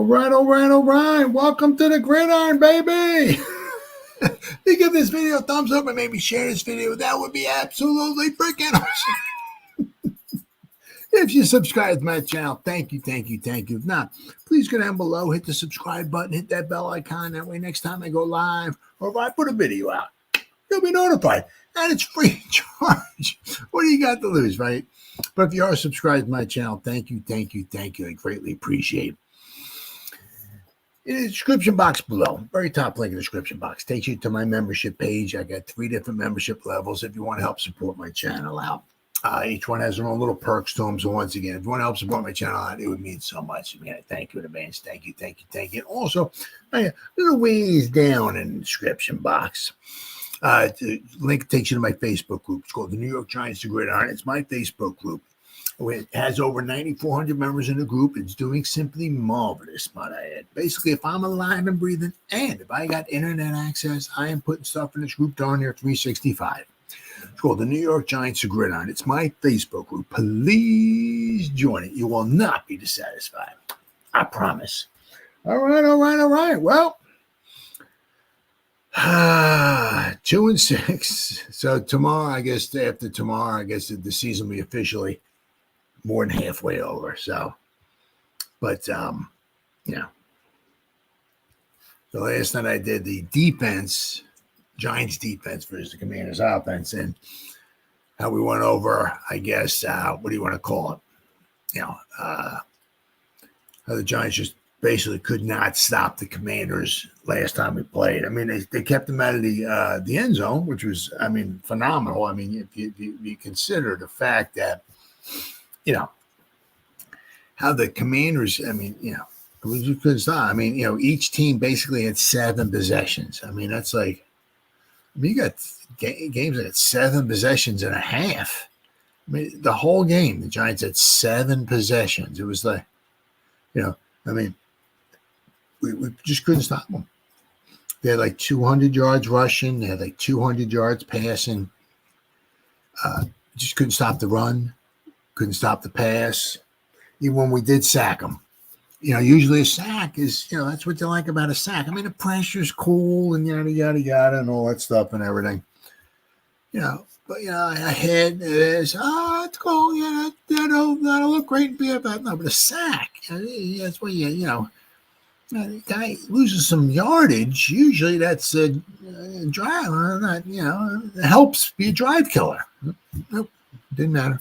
All right. Welcome to the Gridiron, baby. If you give this video a thumbs up and maybe share this video, that would be absolutely freaking awesome. If you subscribe to my channel, thank you. If not, please go down below, hit the subscribe button, hit that bell icon. That way, next time I go live or if I put a video out, you'll be notified. And it's free of charge. What do you got to lose, right? But if you are subscribed to my channel, thank you. I greatly appreciate it. In the description box below, very top link in the description box, takes you to my membership page. I got 3 different membership levels if you want to help support my channel out. Each one has their own little perks to them. So once again, if you want to help support my channel out, it would mean so much. I thank you in advance. Thank you. And also, little ways down in the description box. The link takes you to my Facebook group. It's called the New York Giants to Gridiron. It's my Facebook group. It has over 9,400 members in the group. It's doing simply marvelous, might I add. Basically, if I'm alive and breathing, and if I got internet access, I am putting stuff in this group down there 365. It's called the New York Giants to Gridiron. It's my Facebook group. Please join it. You will not be dissatisfied. I promise. All right. Well, 2-6. So tomorrow, I guess, after tomorrow, I guess the season will be officially more than halfway over. So, but, yeah. So last night I did the defense, Giants defense versus the Commanders offense, and how we went over, I guess, what do you want to call it? How the Giants just basically could not stop the Commanders last time we played. I mean, they kept them out of the end zone, which was, phenomenal. I mean, if you consider the fact that, how the Commanders, you couldn't stop. Each team basically had 7 possessions. That's like, you got games that had 7 possessions and a half. The whole game, the Giants had 7 possessions. It was like, we just couldn't stop them. They had like 200 yards rushing. They had like 200 yards passing. Just couldn't stop the run. Couldn't stop the pass. Even when we did sack them. Usually a sack is, that's what you like about a sack. The pressure's cool and yada, and all that stuff and everything. But, I had this, it's cool. Yeah, that'll look great and be about. No, but a sack, that's what the guy loses some yardage. Usually that's a drive, it helps be a drive killer. Nope, didn't matter.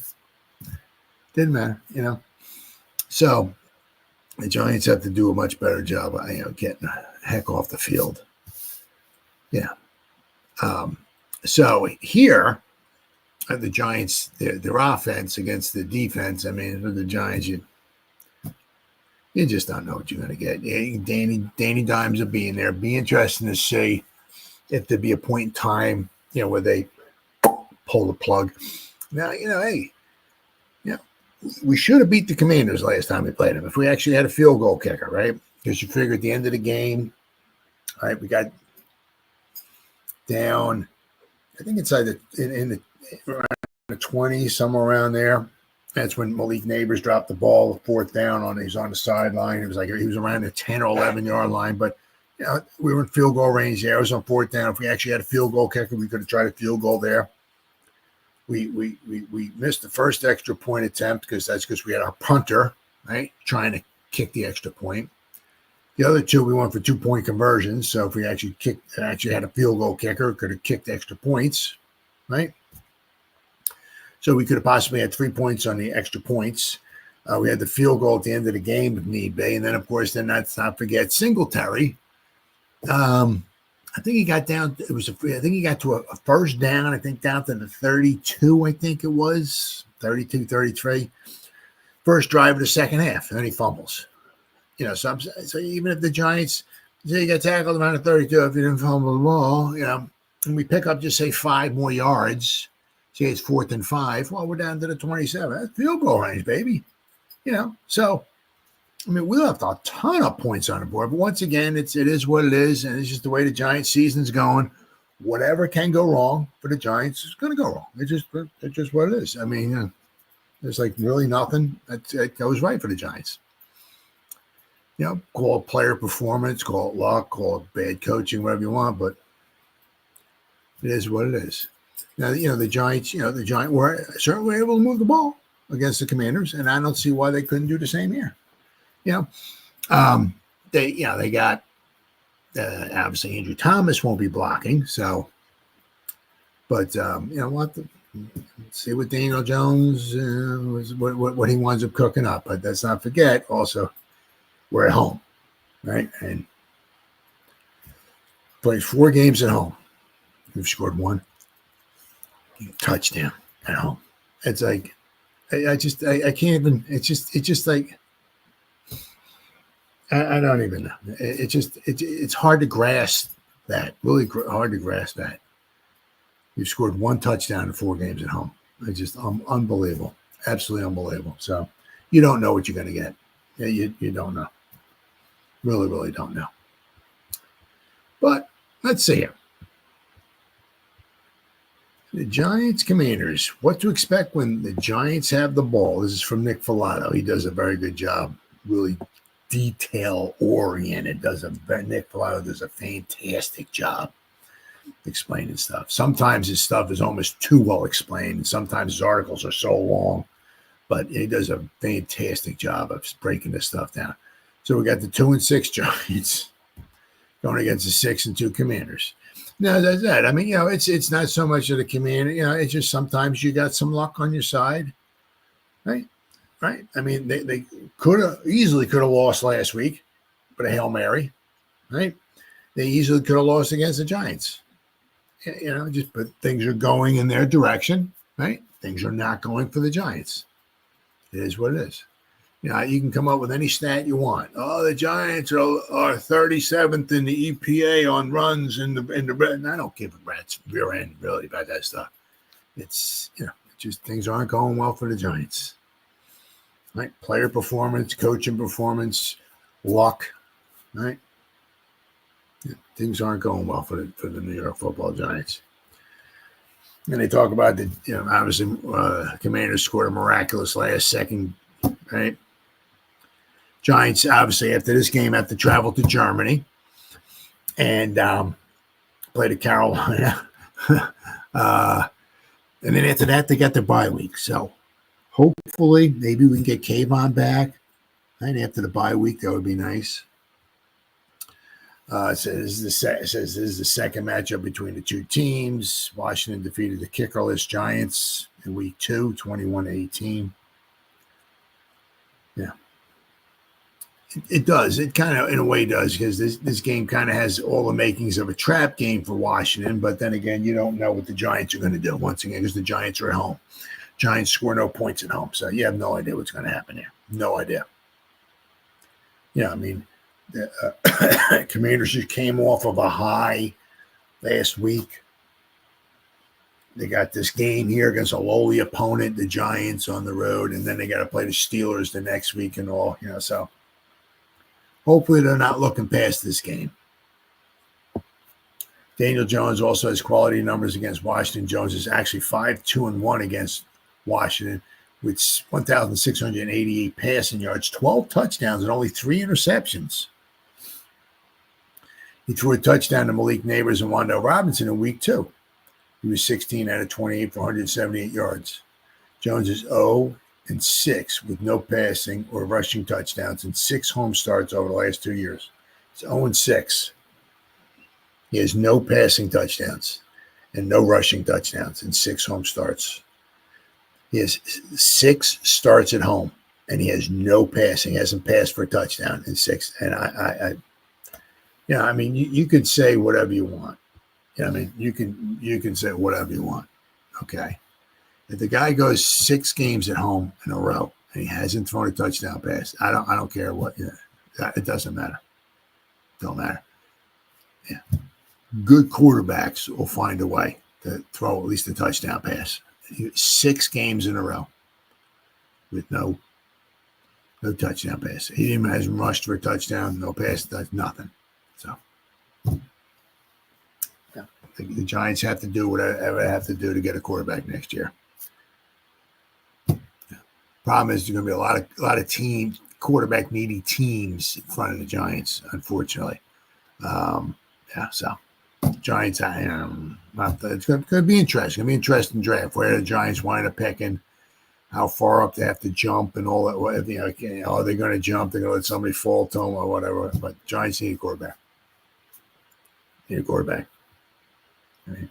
So the Giants have to do a much better job of, getting the heck off the field. Yeah. So here, the Giants, their offense against the defense. The Giants, you just don't know what you're going to get. Danny Dimes will be in there. Be interesting to see if there'd be a point in time, where they pull the plug. Now, we should have beat the Commanders last time we played them if we actually had a field goal kicker, right? Because you figure at the end of the game, all right, we got down, I think inside in the 20s, somewhere around there. That's when Malik Neighbors dropped the ball, 4th down he's on the sideline. It was like he was around the 10 or 11 yard line, but we were in field goal range there. It was on 4th down. If we actually had a field goal kicker, we could have tried a field goal there. We missed the first extra point attempt because we had our punter, right, trying to kick the extra point. The other 2 we went for 2-point conversions. So if we actually had a field goal kicker, could have kicked extra points, right? So we could have possibly had 3 points on the extra points. We had the field goal at the end of the game if need be, and then of course, let's not forget Singletary. I think he got down. I think he got to a first down. I think down to the 32. I think it was 32, 33. First drive of the second half, and then he fumbles. So even if the Giants, say you got tackled around the 32, if you didn't fumble the ball, and we pick up just say 5 more yards, say it's 4th and 5. Well, we're down to the 27. That's field goal range, baby. So. We left a ton of points on the board, but once again, it is what it is, and it's just the way the Giants' season's going. Whatever can go wrong for the Giants is going to go wrong. It's just what it is. There's like really nothing that goes right for the Giants. Call it player performance, call it luck, call it bad coaching, whatever you want, but it is what it is. Now, the Giants, were certainly able to move the ball against the Commanders, and I don't see why they couldn't do the same here. They got obviously Andrew Thomas won't be blocking, so, but we'll have to see what Daniel Jones what he winds up cooking up. But let's not forget, also, we're at home, right? And played 4 games at home. We've scored 1 touchdown at home. It's like I can't even. It's just like I don't even know. It's hard to grasp that. Really hard to grasp that. You've scored 1 touchdown in 4 games at home. It's just unbelievable, absolutely unbelievable. So you don't know what you're going to get. You don't know. Really, really don't know. But let's see here. The Giants Commanders. What to expect when the Giants have the ball. This is from Nick Filato. He does a very good job. Really detail-oriented. Nick Filato does a fantastic job explaining stuff. Sometimes his stuff is almost too well explained. Sometimes his articles are so long. But he does a fantastic job of breaking this stuff down. So we got the 2-6 Giants going against the 6-2 Commanders. No, that's that. I mean, it's not so much of the Commander. It's just sometimes you got some luck on your side, right? Right. I mean, they could have lost last week, but a Hail Mary, right? They easily could have lost against the Giants. But things are going in their direction, right? Things are not going for the Giants. It is what it is. You can come up with any stat you want. Oh, the Giants are 37th in the EPA on runs in the and I don't give a rat's rear end really about that stuff. It's just things aren't going well for the Giants. Right? Player performance, coaching performance, luck, right? Things aren't going well for the New York Football Giants. And they talk about obviously Commanders scored a miraculous last second, right? Giants, obviously, after this game, have to travel to Germany and play to Carolina. And then after that, they got their bye week. So hopefully, maybe we can get Kayvon back. Right after the bye week, that would be nice. It says this is the second matchup between the two teams. Washington defeated the kickerless Giants in week 2, 21-18. Yeah. It does. It kind of, in a way, does, because this game kind of has all the makings of a trap game for Washington. But then again, you don't know what the Giants are going to do once again because the Giants are at home. Giants score no points at home, so you have no idea what's going to happen here. No idea. I mean, the Commanders just came off of a high last week. They got this game here against a lowly opponent, the Giants, on the road, and then they got to play the Steelers the next week and all. So. Hopefully, they're not looking past this game. Daniel Jones also has quality numbers against Washington. Jones is actually 5-2-1 against Washington with 1,688 passing yards, 12 touchdowns, and only 3 interceptions. He threw a touchdown to Malik Neighbors and Wan'Dale Robinson in week 2. He was 16 out of 28 for 178 yards. Jones is 0-6 with no passing or rushing touchdowns in 6 home starts over the last 2 years. It's 0-6. He has no passing touchdowns and no rushing touchdowns in 6 home starts. He has 6 starts at home, and he has no passing. He hasn't passed for a touchdown in 6. And I mean, you could say whatever you want. I mean, you can say whatever you want. Okay. If the guy goes 6 games at home in a row and he hasn't thrown a touchdown pass, I don't care what. It doesn't matter. Don't matter. Yeah. Good quarterbacks will find a way to throw at least a touchdown pass. 6 games in a row with no touchdown pass. He even hasn't rushed for a touchdown, no pass, nothing. So the Giants have to do whatever they have to do to get a quarterback next year. Problem is, there's going to be a lot of team quarterback needy teams in front of the Giants, unfortunately. So Giants, it's going to be interesting. It's going to be an interesting draft. Where the Giants wind up picking, how far up they have to jump, and all that. Are they going to jump? They're going to let somebody fall to them or whatever. But Giants need a quarterback. I mean,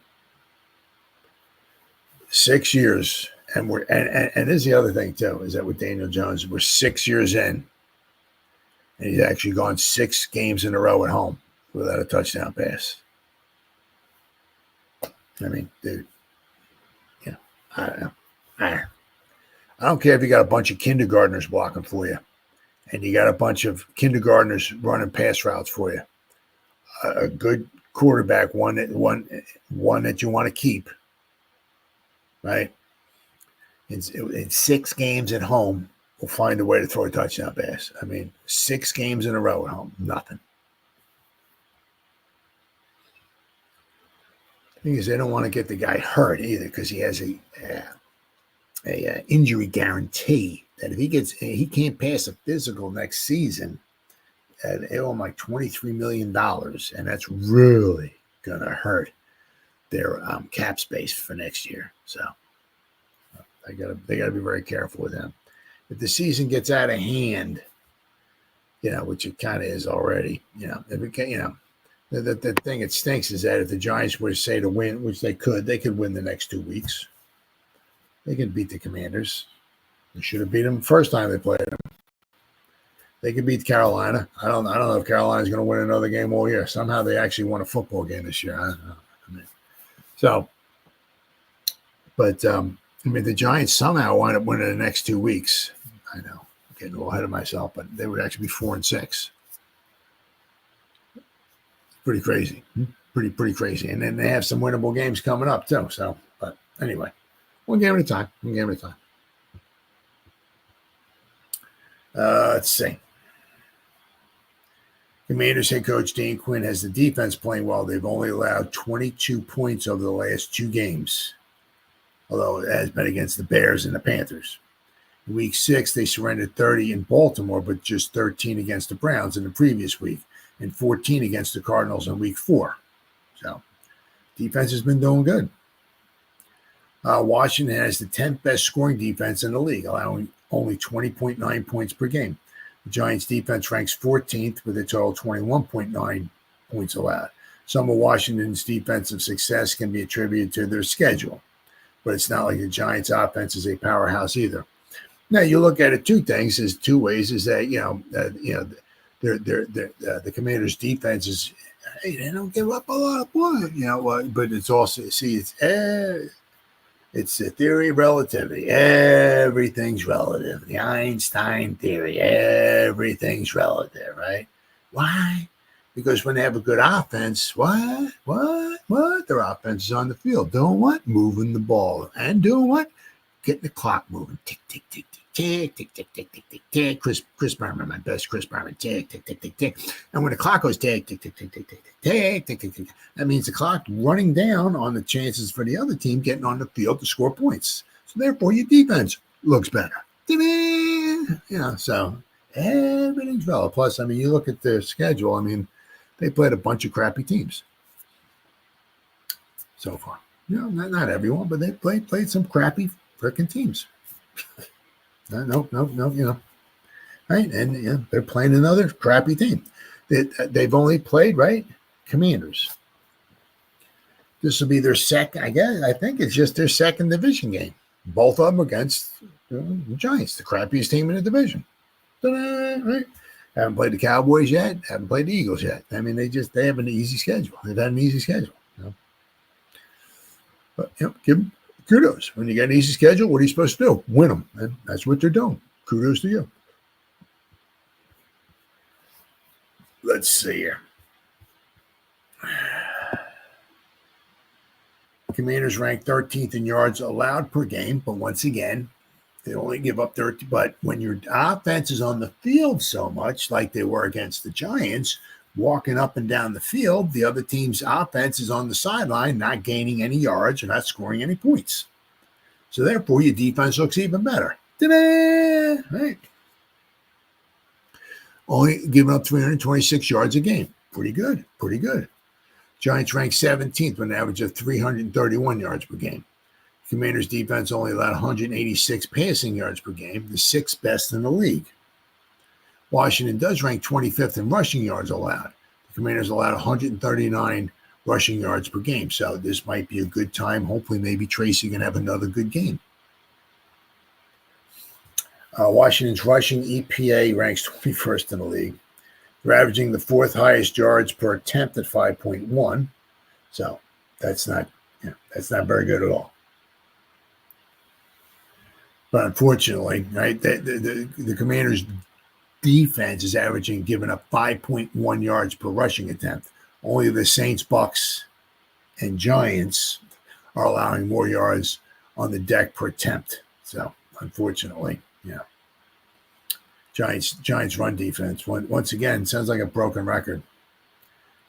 6 years, and and this is the other thing too, is that with Daniel Jones, we're 6 years in, and he's actually gone 6 games in a row at home without a touchdown pass. I mean, dude, I don't care if you got a bunch of kindergartners blocking for you, and you got a bunch of kindergartners running pass routes for you. A good quarterback, one that you want to keep, right? In 6 games at home, will find a way to throw a touchdown pass. I mean, 6 games in a row at home, nothing. The thing is, they don't want to get the guy hurt either, because he has a injury guarantee that if he can't pass a physical next season, they owe him like $23 million, and that's really gonna hurt their cap space for next year. So they gotta be very careful with him. If the season gets out of hand, which it kind of is already, if it can, the thing that stinks is that if the Giants were to say to win, which they could win the next 2 weeks. They could beat the Commanders. They should have beat them the first time they played them. They could beat Carolina. I don't know if Carolina's going to win another game all year. Somehow they actually won a football game this year. I don't know. The Giants somehow wind up winning the next 2 weeks. I know, I'm getting a little ahead of myself, but they would actually be 4-6. Pretty crazy. Pretty crazy. And then they have some winnable games coming up too. So, but anyway, one game at a time. Let's see. Commanders head coach Dan Quinn has the defense playing well. They've only allowed 22 points over the last 2 games, although it has been against the Bears and the Panthers. In week 6, they surrendered 30 in Baltimore, but just 13 against the Browns in the previous week, and 14 against the Cardinals in week 4. So defense has been doing good. Washington has the 10th best scoring defense in the league, allowing only 20.9 points per game. The Giants' defense ranks 14th with a total of 21.9 points allowed. Some of Washington's defensive success can be attributed to their schedule, but it's not like the Giants' offense is a powerhouse either. Now, you look at it 2 ways. Is that the Commanders' defense is they don't give up a lot of points, but it's also it's the theory of relativity. Everything's relative. The Einstein theory. Everything's relative, right? Why? Because when they have a good offense, what? Their offense is on the field. Doing what? Moving the ball. And doing what? Getting the clock moving. Tick, tick, tick, tick, tick, tick, tick, tick, tick, tick, tick. Chris Berman, my best Chris Berman. Tick, tick, tick, tick, tick. And when the clock goes tick, tick, tick, tick, tick, tick, tick, tick, tick, tick, that means the clock running down on the chances for the other team getting on the field to score points. So therefore, your defense looks better. So everything's relevant. Plus, you look at their schedule. They played a bunch of crappy teams so far. Not everyone, but they played some crappy freaking teams. No, right? And they're playing another crappy team. They've only played, right? Commanders. This will be their second, I guess. I think it's just their second division game. Both of them against the Giants, the crappiest team in the division. Right? Haven't played the Cowboys yet. Haven't played the Eagles yet. They have an easy schedule. They've had an easy schedule. But give them kudos. When you got an easy schedule, what are you supposed to do? Win them. And that's what they're doing. Kudos to you. Let's see here. Commanders rank 13th in yards allowed per game, but once again, they only give up 30. But when your offense is on the field so much, like they were against the Giants, walking up and down the field, the other team's offense is on the sideline, not gaining any yards or not scoring any points. So therefore, your defense looks even better. Ta-da! Right? only giving up 326 yards a game. Pretty good, pretty good. Giants ranked 17th with an average of 331 yards per game. Commanders' defense only allowed 186 passing yards per game, the sixth best in the league. Washington does rank 25th in rushing yards allowed. The Commanders allowed 139 rushing yards per game, so this might be a good time. Hopefully, maybe Tracy can have another good game. Washington's rushing EPA ranks 21st in the league. They're averaging the fourth highest yards per attempt at 5.1, so that's not very good at all. But unfortunately, right, the Commanders' defense is giving up 5.1 yards per rushing attempt. Only the Saints, Bucks, and Giants are allowing more yards on the deck per attempt. So, unfortunately, yeah. Giants run defense, once again, sounds like a broken record.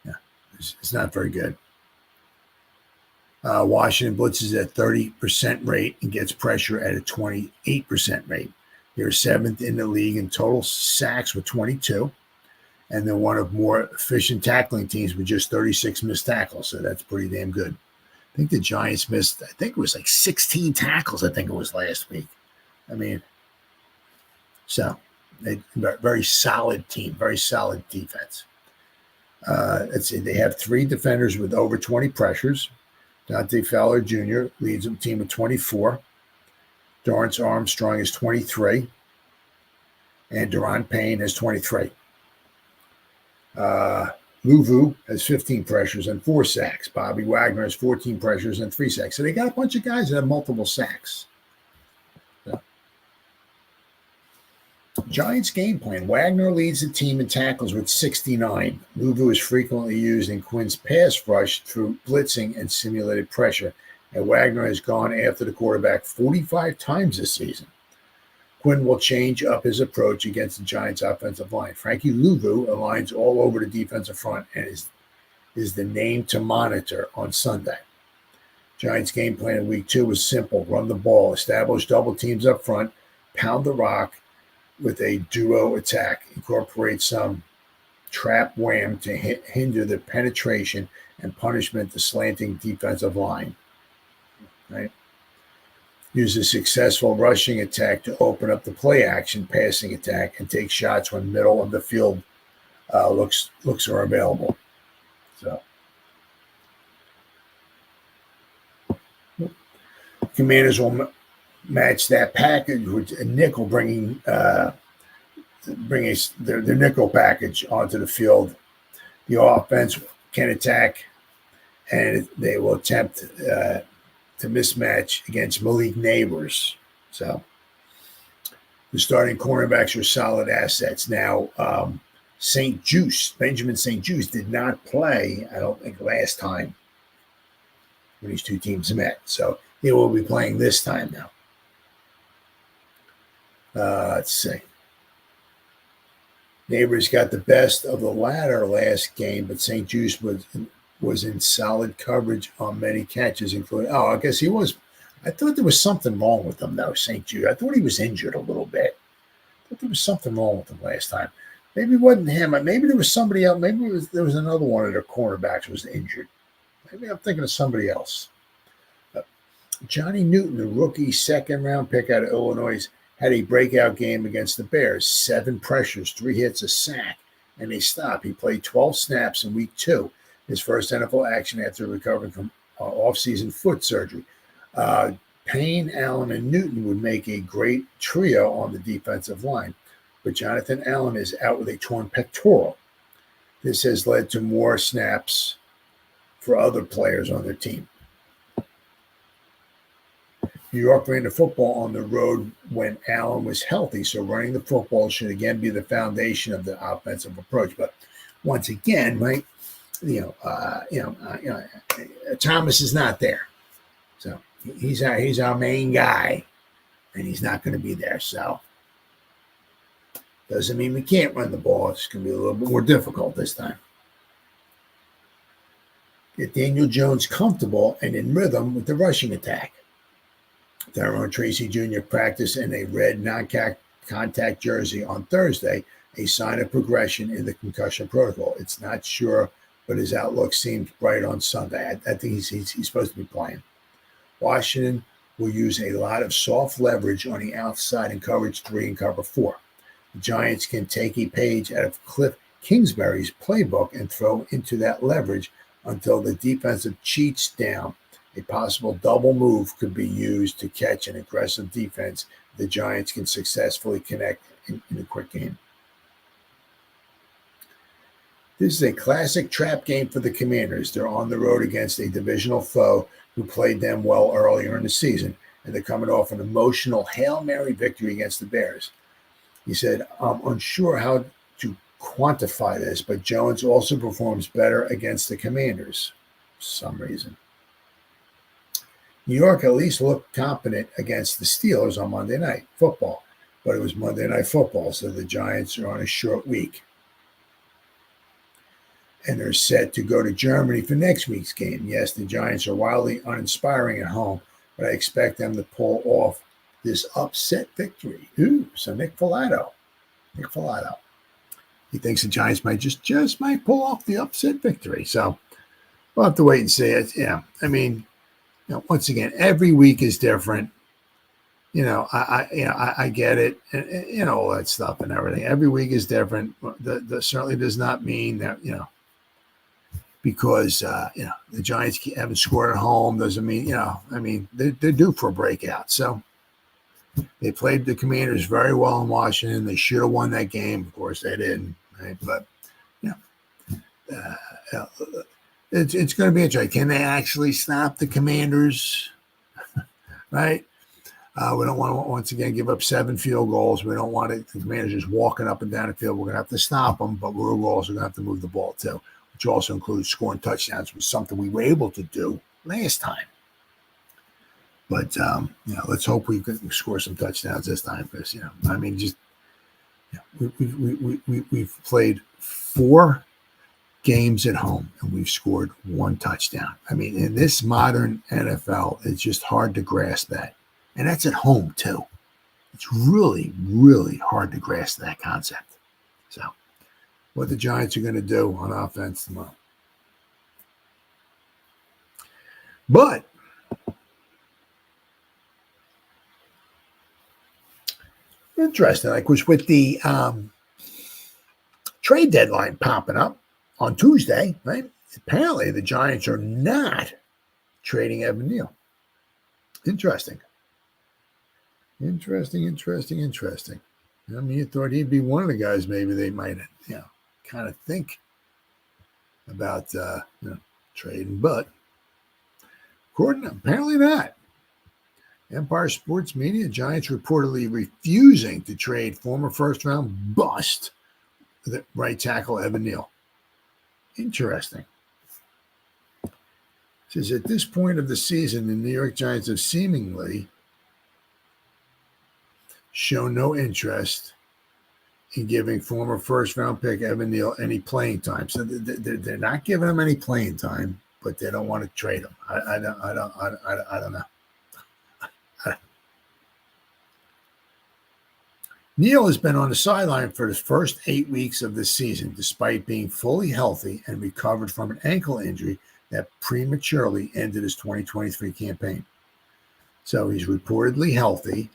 Yeah, it's not very good. Washington blitzes at 30% rate and gets pressure at a 28% rate. They're seventh in the league in total sacks with 22, and they're one of more efficient tackling teams with just 36 missed tackles, so that's pretty damn good. I think the Giants missed, I think it was like 16 tackles, I think it was last week. I mean, so very solid team, very solid defense. Let's see, they have three defenders with over 20 pressures. Dante Fowler Jr. leads the team with 24. Dorrance Armstrong is 23. And Deron Payne has 23. Luvu has 15 pressures and 4 sacks. Bobby Wagner has 14 pressures and 3 sacks. So they got a bunch of guys that have multiple sacks. So. Giants game plan. Wagner leads the team in tackles with 69. Luvu is frequently used in Quinn's pass rush through blitzing and simulated pressure. And Wagner has gone after the quarterback 45 times this season. Quinn will change up his approach against the Giants' offensive line. Frankie Luvu aligns all over the defensive front and is the name to monitor on Sunday. Giants' game plan in week 2 was simple. Run the ball, establish double teams up front, pound the rock with a duo attack. Incorporate some trap wham to hinder the penetration and punishment the slanting defensive line. Right? Use a successful rushing attack to open up the play action passing attack and take shots when middle of the field looks are available. So, Commanders will match that package with a nickel, bringing their nickel package onto the field. The offense can attack, and they will attempt to mismatch against Malik Neighbors. So the starting cornerbacks are solid assets. Now, Benjamin St. Juice did not play, I don't think, last time when these two teams met. So he will be playing this time now. Let's see. Neighbors got the best of the latter last game, but St. Juice was in solid coverage on many catches, including, I guess he was. I thought there was something wrong with him, though, St. Jude. I thought he was injured a little bit. I thought there was something wrong with him last time. Maybe it wasn't him. Maybe there was somebody else. Maybe there was another one of their cornerbacks was injured. Maybe I'm thinking of somebody else. Johnny Newton, the rookie second-round pick out of Illinois, had a breakout game against the Bears. 7 pressures, 3 hits, a sack, and a stop. He played 12 snaps in week 2. His first NFL action after recovering from off-season foot surgery. Payne, Allen, and Newton would make a great trio on the defensive line, but Jonathan Allen is out with a torn pectoral. This has led to more snaps for other players on their team. New York ran the football on the road when Allen was healthy, so running the football should again be the foundation of the offensive approach. But once again, right, Thomas is not there, so he's our main guy, and he's not going to be there. So doesn't mean we can't run the ball. It's going to be a little bit more difficult this time. Get Daniel Jones comfortable and in rhythm with the rushing attack. Tyrone Tracy Jr. practiced in a red non-contact jersey on Thursday a sign of progression in the concussion protocol. It's not sure, but his outlook seems bright on Sunday. I think he's supposed to be playing. Washington will use a lot of soft leverage on the outside in coverage 3 and cover 4. The Giants can take a page out of Cliff Kingsbury's playbook and throw into that leverage until the defensive cheats down. A possible double move could be used to catch an aggressive defense the Giants can successfully connect in a quick game. This is a classic trap game for the Commanders. They're on the road against a divisional foe who played them well earlier in the season, and they're coming off an emotional Hail Mary victory against the Bears. He said, I'm unsure how to quantify this, but Jones also performs better against the Commanders for some reason. New York at least looked competent against the Steelers on Monday Night Football, but it was Monday Night Football, so the Giants are on a short week. And they're set to go to Germany for next week's game. Yes, the Giants are wildly uninspiring at home, but I expect them to pull off this upset victory. Ooh, so Nick Falato. He thinks the Giants might just might pull off the upset victory. So we'll have to wait and see it. Yeah, I mean, once again, every week is different. I get it, and all that stuff and everything. Every week is different. That certainly does not mean that because the Giants haven't scored at home doesn't mean they're due for a breakout. So they played the Commanders very well in Washington. They should have won that game. Of course, they didn't. Right? But it's going to be interesting. Can they actually stop the Commanders? Right? We don't want to once again give up 7 field goals. We don't want the Commanders just walking up and down the field. We're going to have to stop them, but we're also going to have to move the ball too, which also includes scoring touchdowns, which was something we were able to do last time. But let's hope we can score some touchdowns this time, because we've played 4 games at home and we've scored 1 touchdown. I mean, in this modern NFL, it's just hard to grasp that, and that's at home too. It's really, really hard to grasp that concept. So, what the Giants are going to do on offense tomorrow. But interesting, like was with the trade deadline popping up on Tuesday, right? Apparently the Giants are not trading Evan Neal. Interesting. I mean, you thought he'd be one of the guys maybe they might, kind of think about, trading, but apparently not. Empire Sports Media, Giants reportedly refusing to trade former first-round bust the right tackle Evan Neal. Interesting. It says at this point of the season, the New York Giants have seemingly shown no interest in giving former first-round pick Evan Neal any playing time. So they're not giving him any playing time, but they don't want to trade him. I don't know. Neal has been on the sideline for the first 8 weeks of the season, despite being fully healthy and recovered from an ankle injury that prematurely ended his 2023 campaign. So he's reportedly healthy.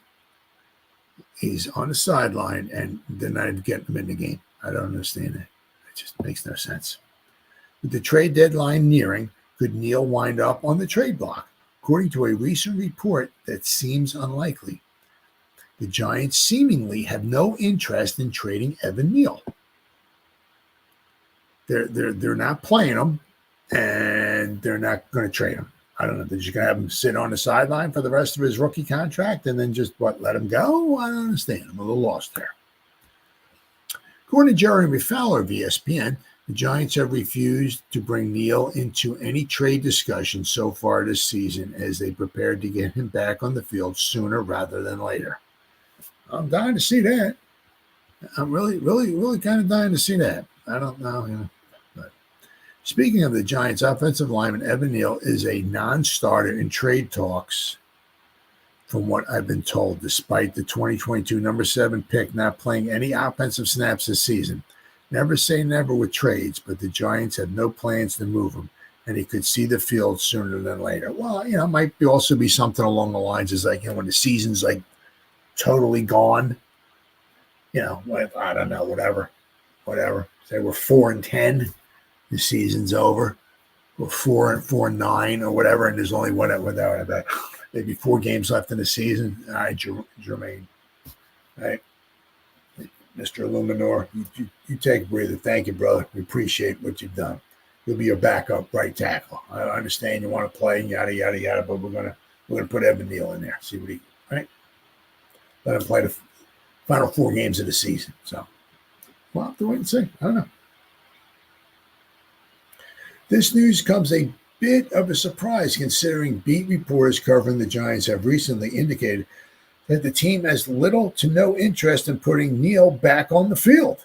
He's on the sideline, and they're not even getting him in the game. I don't understand that. It just makes no sense. With the trade deadline nearing, could Neal wind up on the trade block? According to a recent report that seems unlikely, the Giants seemingly have no interest in trading Evan Neal. They're not playing him, and they're not going to trade him. I don't know. They're just going to have him sit on the sideline for the rest of his rookie contract and then just, let him go? I don't understand. I'm a little lost there. According to Jeremy Fowler of ESPN, the Giants have refused to bring Neal into any trade discussion so far this season as they prepared to get him back on the field sooner rather than later. I'm dying to see that. I'm really, really, really kind of dying to see that. I don't know. But speaking of the Giants, offensive lineman Evan Neal is a non-starter in trade talks from what I've been told, despite the 2022 number 7 pick not playing any offensive snaps this season. Never say never with trades, but the Giants have no plans to move him, and he could see the field sooner than later. Well, it might also be something along the lines is like, when the season's like totally gone, I don't know, whatever. Say we're 4-10, the season's over. We're 4-9 or whatever, and there's only whatever, maybe 4 games left in the season. All right, Jermaine. All right. Mr. Illuminor, you take a breather. Thank you, brother. We appreciate what you've done. You'll be your backup right tackle. I understand you want to play, yada yada yada, but we're gonna put Evan Neal in there. See what right? Let him play the final 4 games of the season. So we'll have to wait and see. I don't know. This news comes a bit of a surprise considering beat reporters covering the Giants have recently indicated that the team has little to no interest in putting Neal back on the field.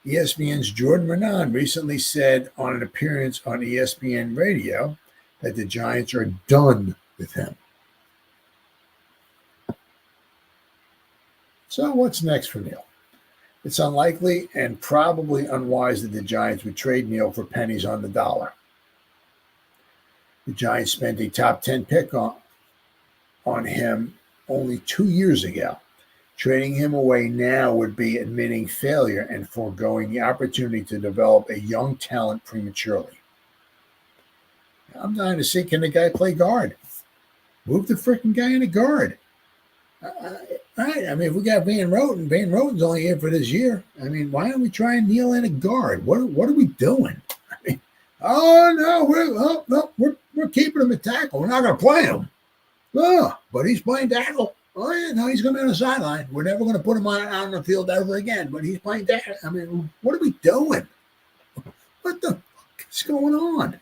ESPN's Jordan Renan recently said on an appearance on ESPN Radio that the Giants are done with him. So what's next for Neal? It's unlikely and probably unwise that the Giants would trade Neal for pennies on the dollar. The Giants spent a top 10 pick on him only 2 years ago. Trading him away now would be admitting failure and foregoing the opportunity to develop a young talent prematurely. I'm dying to see, can the guy play guard? Move the freaking guy into guard. Right. I mean, if we got Van Roten's only here for this year. I mean, why aren't we trying Neal in a guard? What are we doing? I mean, we're keeping him at tackle. We're not going to play him. Oh, but he's playing tackle. Oh yeah, no, he's going to be on the sideline. We're never going to put him on the field ever again. But he's playing tackle. I mean, what are we doing? What the fuck is going on?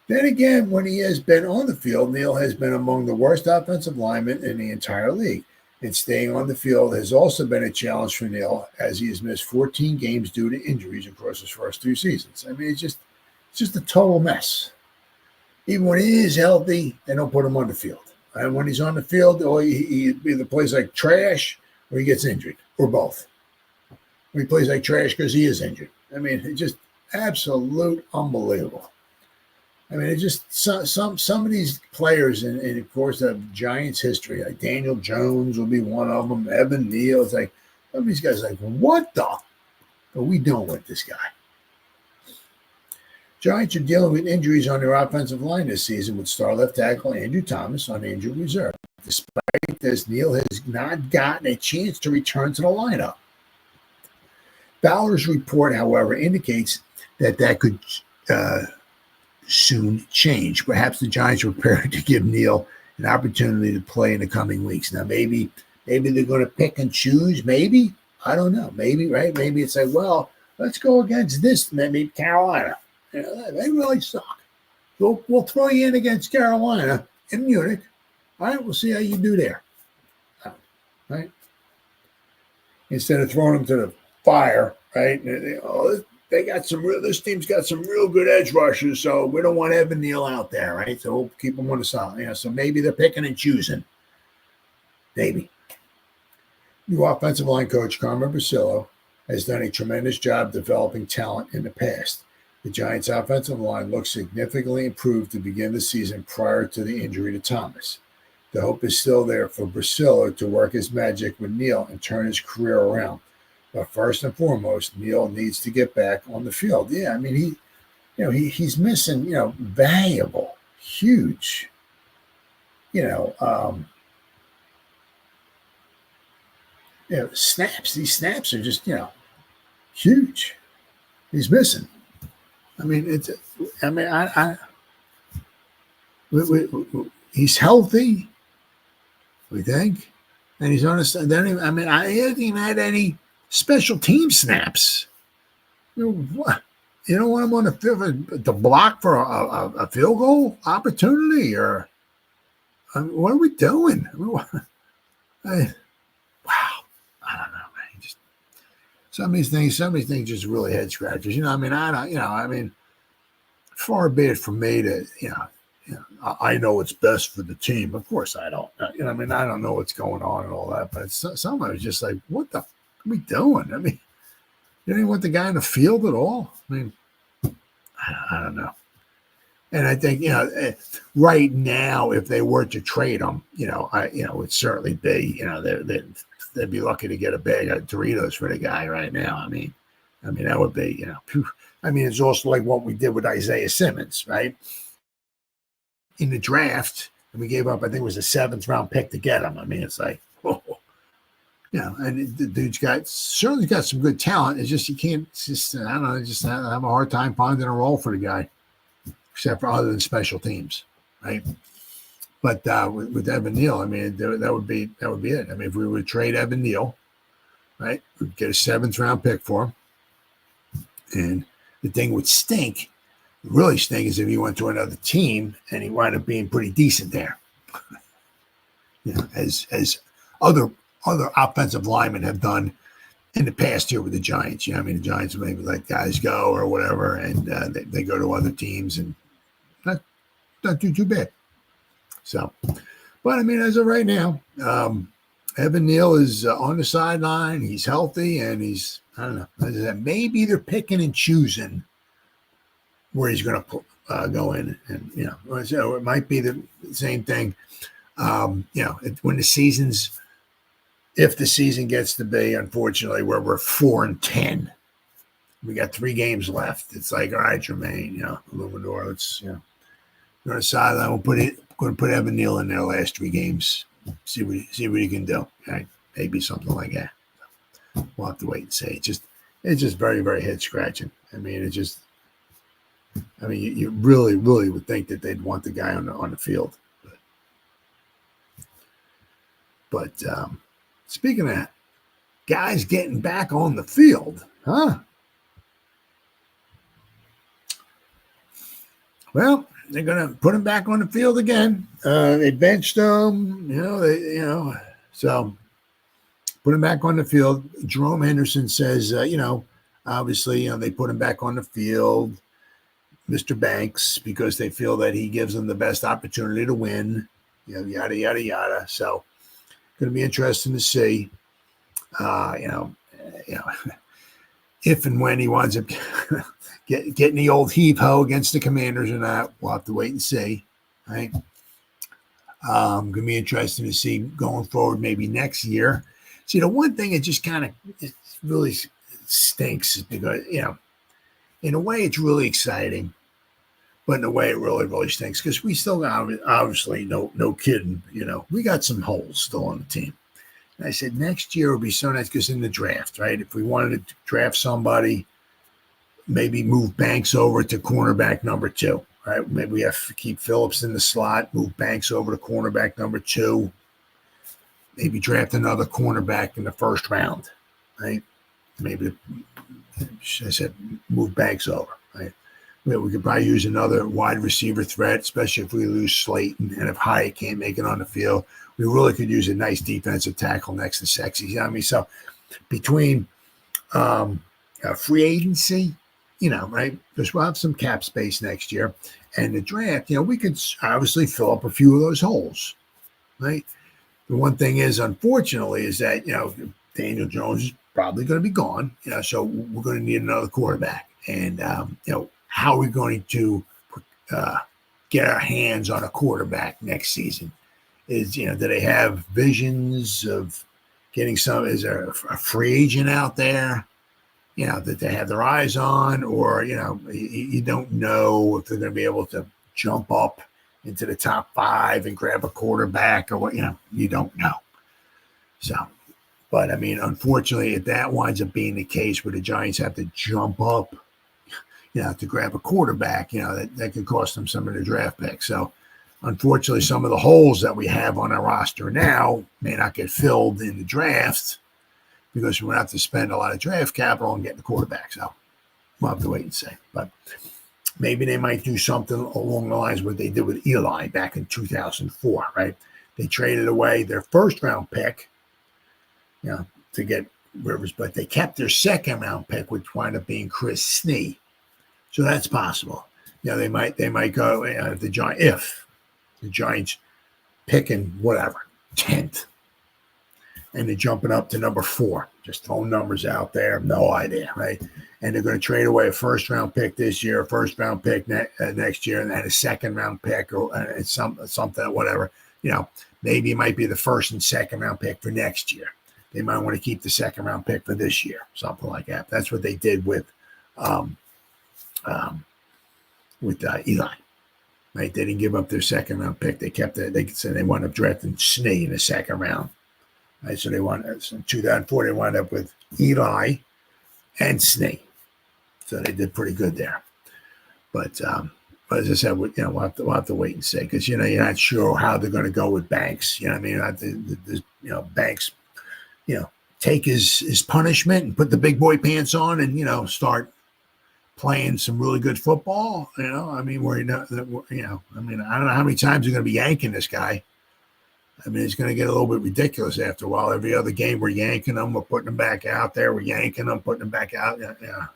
Then again, when he has been on the field, Neal has been among the worst offensive linemen in the entire league. And staying on the field has also been a challenge for Neal, as he has missed 14 games due to injuries across his first 2 seasons. I mean, it's just a total mess. Even when he is healthy, they don't put him on the field. And when he's on the field, he either plays like trash or he gets injured, or both. Or he plays like trash because he is injured. I mean, it's just absolute unbelievable. I mean, it's just some of these players in of course, the Giants' history, like Daniel Jones will be one of them, Evan Neal. It's like, some of these guys are like, what the are we doing with this guy? Giants are dealing with injuries on their offensive line this season with star left tackle Andrew Thomas on injured reserve. Despite this, Neal has not gotten a chance to return to the lineup. Fowler's report, however, indicates that could soon change. Perhaps the Giants are prepared to give Neal an opportunity to play in the coming weeks. Now, maybe they're going to pick and choose. Maybe. I don't know. Maybe, right? Maybe it's like, well, let's go against this, maybe Carolina. They really suck. So we'll throw you in against Carolina in Munich. All right, we'll see how you do there. Right? Instead of throwing them to the fire, right? They got this team's got some real good edge rushers, so we don't want Evan Neal out there, right? So we'll keep them on the side. So maybe they're picking and choosing. Maybe. New offensive line coach Carmen Basillo has done a tremendous job developing talent in the past. The Giants' offensive line looks significantly improved to begin the season prior to the injury to Thomas. The hope is still there for Basillo to work his magic with Neal and turn his career around. But first and foremost, Neal needs to get back on the field. Yeah, I mean, he's missing, valuable, huge, snaps. These snaps are just, huge. He's missing. I mean, he's healthy, we think, and he's on a. He hasn't even had any special team snaps. What? You don't want him on the field to block for a field goal opportunity, or what are we doing? Wow, I don't know, man. Just some of these things just really head scratchers. Far be it from me to I know what's best for the team. Of course I don't. I mean, I don't know what's going on and all that, but some of it's just like, what the f are we doing? I mean, you don't even want the guy in the field at all. I mean, I don't know. And I think, right now, if they were to trade him, it'd certainly be, they'd be lucky to get a bag of Doritos for the guy right now. I mean, that would be, I mean, it's also like what we did with Isaiah Simmons, right? In the draft, and we gave up, I think it was a 7th round pick to get him. I mean, it's like, and the dude's certainly got some good talent. It's just, you can't, I don't know, just have a hard time finding a role for the guy, except for other than special teams, right? But with Evan Neal, I mean, that would be it. I mean, if we would trade Evan Neal, right, we'd get a 7th round pick for him, and the thing would stink. Really stink is if he went to another team and he wound up being pretty decent there. As other offensive linemen have done in the past year with the Giants. I mean, the Giants maybe let guys go or whatever, and they go to other teams and not do too bad. So, but I mean, as of right now, Evan Neal is on the sideline. He's healthy, and he's, I don't know, maybe they're picking and choosing where he's going to go in. And, so it might be the same thing. When the season's, if the season gets to be, unfortunately, where we're 4-10, we got 3 games left. It's like, all right, Jermaine, Luminor, let's, you're on the sideline. We're going to put Evan Neal in their last 3 games. See what he can do. Right? Maybe something like that. We'll have to wait and see. It's just very, very head scratching. I mean, you really, really would think that they'd want the guy on the field. But speaking of that, guys getting back on the field, huh? Well, they're going to put him back on the field again. They benched him, so put him back on the field. Jerome Henderson says, obviously, they put him back on the field, Mr. Banks, because they feel that he gives them the best opportunity to win, yada, yada, yada. So going to be interesting to see, if and when he winds up getting the old heave-ho against the Commanders or not. We'll have to wait and see, right? Going to be interesting to see going forward maybe next year. See, the one thing that just kind of really stinks is because, in a way it's really exciting, but in a way it really, really stinks because we still got, obviously, no kidding, we got some holes still on the team. And I said, next year will be so nice because in the draft, right? If we wanted to draft somebody, maybe move Banks over to cornerback number 2, right? Maybe we have to keep Phillips in the slot, move Banks over to cornerback number 2, maybe draft another cornerback in the first round, right? Maybe, I said, move Banks over, right? We could probably use another wide receiver threat, especially if we lose Slayton and if Hyatt can't make it on the field. We really could use a nice defensive tackle next to Sexy. So between free agency, right, because we'll have some cap space next year, and the draft, we could obviously fill up a few of those holes, right? The one thing is, unfortunately, is that, Daniel Jones is probably going to be gone, so we're going to need another quarterback. And, how are we going to get our hands on a quarterback next season? Do they have visions of getting is there a free agent out there, that they have their eyes on, or, you don't know if they're going to be able to jump up into the top 5 and grab a quarterback or what, you don't know. So, but I mean, unfortunately, if that winds up being the case where the Giants have to jump up, to grab a quarterback, that could cost them some of their draft picks. So, unfortunately, some of the holes that we have on our roster now may not get filled in the draft because we're going to have to spend a lot of draft capital on getting the quarterback. So, we'll have to wait and see. But maybe they might do something along the lines of what they did with Eli back in 2004, right? They traded away their first-round pick, to get Rivers, but they kept their second-round pick, which wound up being Chris Snee. So that's possible. they might go if the Giants picking whatever 10th, and they're jumping up to number 4. Just throwing numbers out there, no idea, right? And they're going to trade away a first-round pick this year, a first-round pick next year, and then a second-round pick or something, whatever. Maybe it might be the first and second-round pick for next year. They might want to keep the second-round pick for this year, something like that. That's what they did with Eli. Right? They didn't give up their second-round pick. They kept it. They said they wound up drafting Snee in the second round. Right? So they in 2004, they wound up with Eli and Snee. So they did pretty good there. But as I said, we'll have to wait and see because you're not sure how they're going to go with Banks. Banks, take his punishment and put the big boy pants on and start playing some really good football. I don't know how many times you're going to be yanking this guy. It's going to get a little bit ridiculous after a while. Every other game, we're yanking them, we're putting them back out there, we're yanking them, putting them back out. Yeah.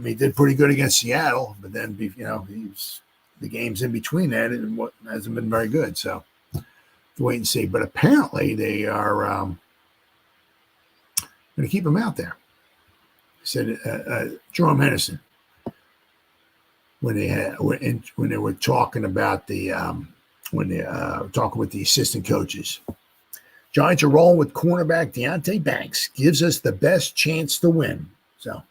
He did pretty good against Seattle, but then, the games in between that hasn't been very good. So, wait and see. But apparently, they are going to keep him out there. I said, Jerome Henderson, when they were talking about talking with the assistant coaches. Giants are rolling with cornerback Deonte Banks. Gives us the best chance to win. So,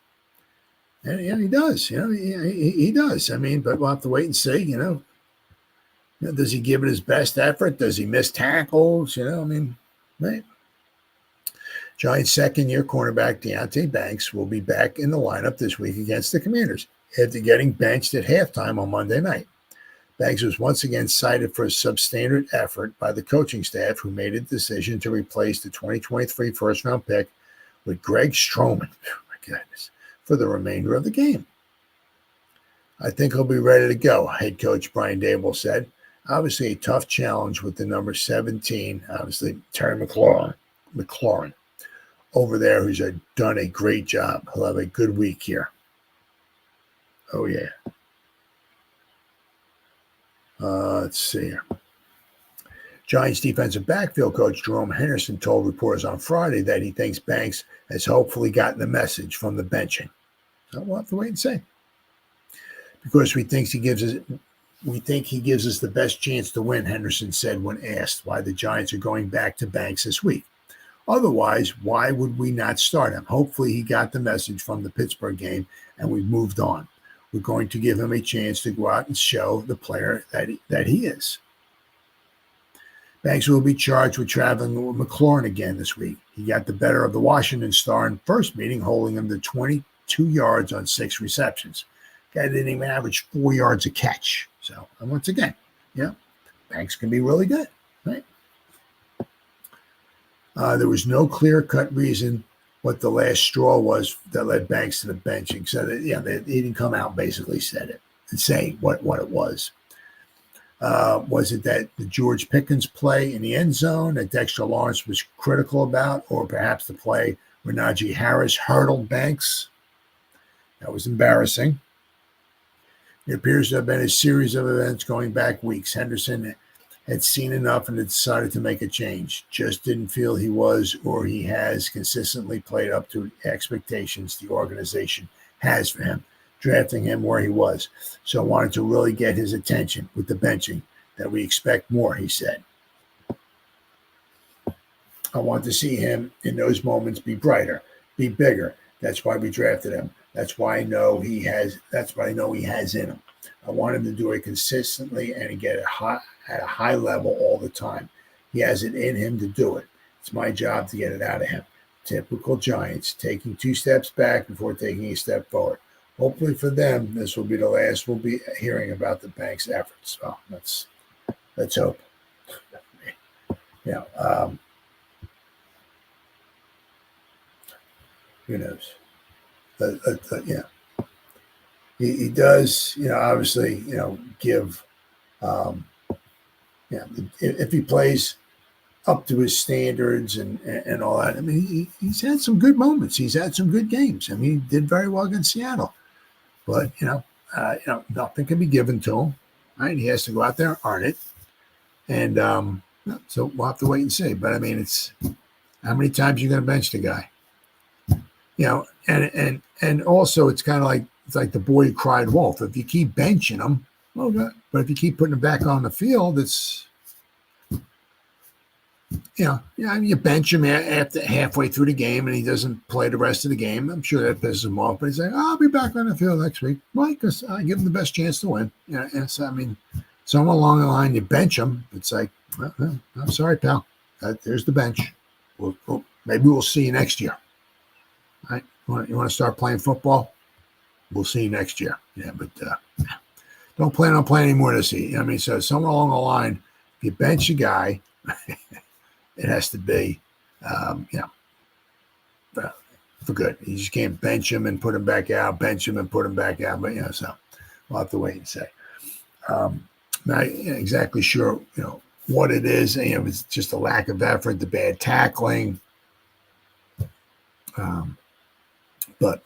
and he does. He does. But we'll have to wait and see. Does he give it his best effort? Does he miss tackles? Right. Giants' second-year cornerback Deonte Banks will be back in the lineup this week against the Commanders after getting benched at halftime on Monday night. Banks was once again cited for a substandard effort by the coaching staff, who made a decision to replace the 2023 first-round pick with Greg Stroman, oh my goodness, for the remainder of the game. I think he'll be ready to go, head coach Brian Daboll said. Obviously a tough challenge with the number 17, obviously Terry McLaurin over there, who's done a great job. He'll have a good week here. Oh, yeah. Let's see here. Giants defensive backfield coach Jerome Henderson told reporters on Friday that he thinks Banks has hopefully gotten the message from the benching. So we'll have to wait and see. Because we think he gives us the best chance to win, Henderson said when asked why the Giants are going back to Banks this week. Otherwise, why would we not start him? Hopefully he got the message from the Pittsburgh game and we've moved on. We're going to give him a chance to go out and show the player that he is. Banks will be charged with traveling with McLaurin again this week. He got the better of the Washington Star in first meeting, holding him to 22 yards on 6 receptions. Guy didn't even average 4 yards a catch. So, and once again, Banks can be really good, right? There was no clear-cut reason what the last straw was that led Banks to the benching. So that, he didn't come out and basically said it and say what it was. Was it that the George Pickens play in the end zone that Dexter Lawrence was critical about, or perhaps the play where Najee Harris hurdled Banks? That was embarrassing. It appears to have been a series of events going back weeks. Henderson had seen enough and had decided to make a change. Just didn't feel he was or he has consistently played up to expectations the organization has for him, drafting him where he was. So I wanted to really get his attention with the benching, that we expect more, he said. I want to see him in those moments be brighter, be bigger. That's why we drafted him. That's why I know he has in him. I want him to do it consistently and get at a high level all the time. He has it in him to do it. It's my job to get it out of him. Typical Giants, taking 2 steps back before taking a step forward. Hopefully for them, this will be the last we'll be hearing about the Banks' efforts. Well, let's hope. Who knows? He does, obviously, give, if he plays up to his standards and all that. He's had some good moments. He's had some good games. He did very well against Seattle. But, nothing can be given to him. Right? He has to go out there and earn it. And so we'll have to wait and see. But I mean, it's how many times are you going to bench the guy? And also it's kind of like the boy who cried wolf. If you keep benching him, okay. But if you keep putting him back on the field, it's I mean, you bench him after halfway through the game and he doesn't play the rest of the game. I'm sure that pisses him off. But he's like, I'll be back on the field next week. Why? Because I give him the best chance to win. And so, I mean, somewhere along the line, you bench him. It's like, well, I'm sorry, pal. There's the bench. Maybe we'll see you next year. Right? You want to start playing football? We'll see you next year. Yeah, but don't plan on playing anymore this year. I mean, so somewhere along the line, if you bench a guy, it has to be, for good. You just can't bench him and put him back out, bench him and put him back out. But, so we'll have to wait and see. Not exactly sure, what it is. If it's just a lack of effort, the bad tackling. But,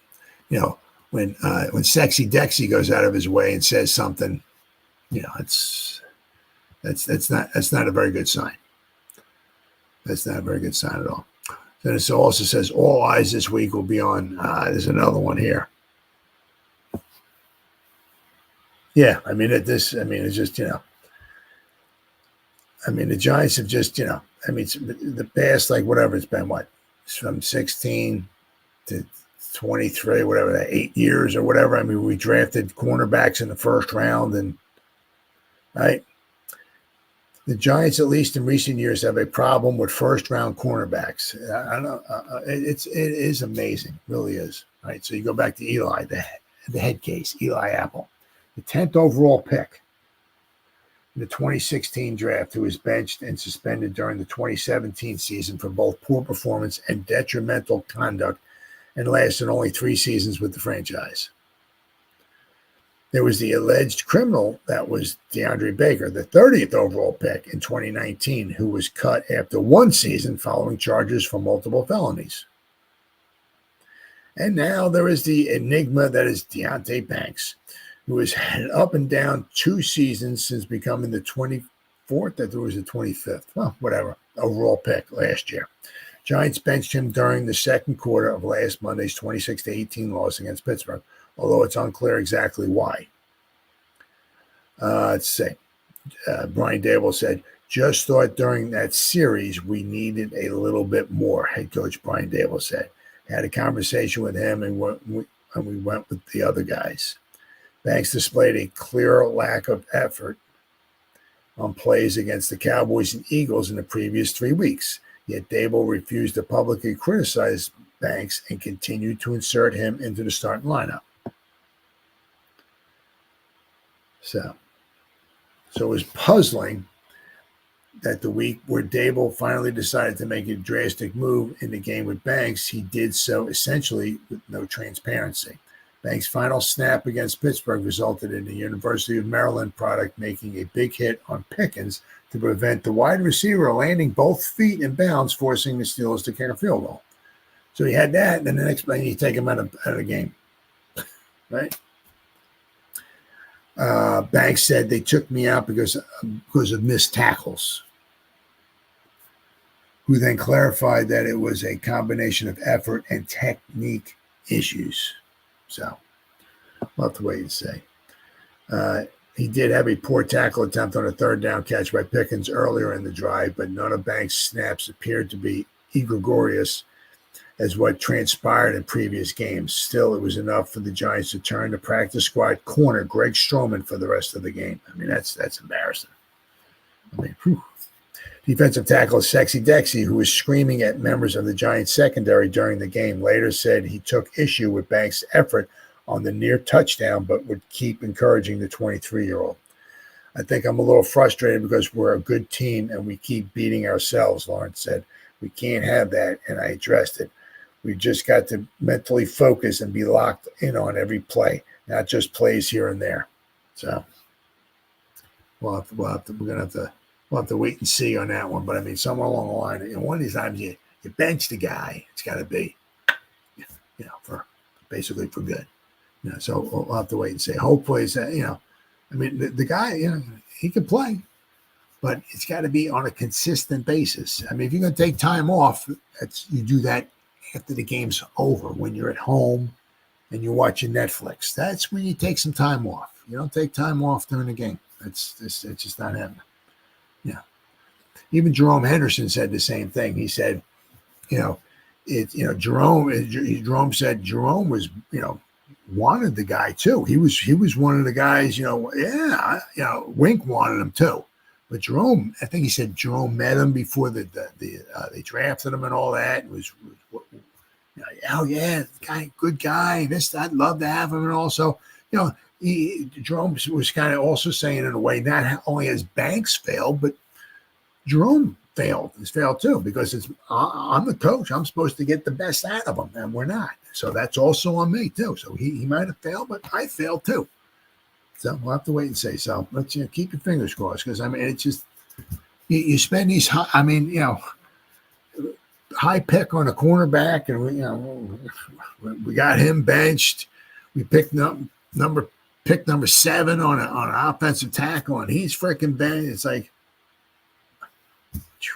when Sexy Dexy goes out of his way and says something, that's not a very good sign. That's not a very good sign at all. Then it also says all eyes this week will be on. There's another one here. Yeah, I mean, it's just, I mean, the Giants have just, I mean, the past, whatever it's been, from 16 to 23, whatever that, 8 years or whatever. I mean, we drafted cornerbacks in the first round, and right. The Giants, at least in recent years, have a problem with first-round cornerbacks. I don't know. It is amazing, really is. Right. So you go back to Eli, the head case, Eli Apple, the 10th overall pick in the 2016 draft, who was benched and suspended during the 2017 season for both poor performance and detrimental conduct, and lasted only 3 seasons with the franchise. There was the alleged criminal that was DeAndre Baker, the 30th overall pick in 2019, who was cut after 1 season following charges for multiple felonies. And now there is the enigma that is Deonte Banks, who has had up and down 2 seasons since becoming the 24th, I think it was the 25th, well, whatever, overall pick last year. Giants benched him during the second quarter of last Monday's 26-18 loss against Pittsburgh, although it's unclear exactly why. Let's see. Brian Daboll said, just thought during that series we needed a little bit more, head coach Brian Daboll said. Had a conversation with him, and we went with the other guys. Banks displayed a clear lack of effort on plays against the Cowboys and Eagles in the previous 3 weeks. Yet Daboll refused to publicly criticize Banks and continued to insert him into the starting lineup. So it was puzzling that the week where Daboll finally decided to make a drastic move in the game with Banks, he did so essentially with no transparency. Banks' final snap against Pittsburgh resulted in the University of Maryland product making a big hit on Pickens to prevent the wide receiver landing both feet in bounds, forcing the Steelers to kick a field goal. So he had that, and then the next play, you take him out of the game. Right? Banks said they took me out because of missed tackles, who then clarified that it was a combination of effort and technique issues. So we'll have to wait and see. He did have a poor tackle attempt on a third down catch by Pickens earlier in the drive, but none of Banks' snaps appeared to be egregious as what transpired in previous games. Still, it was enough for the Giants to turn to practice squad corner Greg Stroman for the rest of the game. I mean, that's embarrassing. I mean, whew. Defensive tackle Sexy Dexy, who was screaming at members of the Giants secondary during the game, later said he took issue with Banks' effort on the near touchdown, but would keep encouraging the 23-year-old. I think I'm a little frustrated because we're a good team and we keep beating ourselves, Lawrence said. We can't have that, and I addressed it. We've just got to mentally focus and be locked in on every play, not just plays here and there. So we'll have to wait and see on that one. But I mean, somewhere along the line, one of these times you bench the guy, it's got to be, for basically for good. So we'll have to wait and see. Hopefully, I mean, the guy, he can play, but it's got to be on a consistent basis. I mean, if you're going to take time off, you do that after the game's over, when you're at home and you're watching Netflix. That's when you take some time off. You don't take time off during the game. It's just not happening. Yeah. Even Jerome Henderson said the same thing. He said, Jerome said Jerome was, wanted the guy too. He was one of the guys, Wink wanted him too. But Jerome, I think he said Jerome met him before they drafted him and all that. It was oh yeah, guy, good guy. I'd love to have him. And also, Jerome was kind of also saying in a way, not only has Banks failed, but Jerome has failed too, because I'm the coach. I'm supposed to get the best out of him, and we're not. So that's also on me too. So he might have failed, but I failed too. So we'll have to wait and see. So let's keep your fingers crossed, because I mean, it's just you spend these. High pick on a cornerback, and we got him benched. We picked number 7 on an offensive tackle, and he's freaking benched. It's like,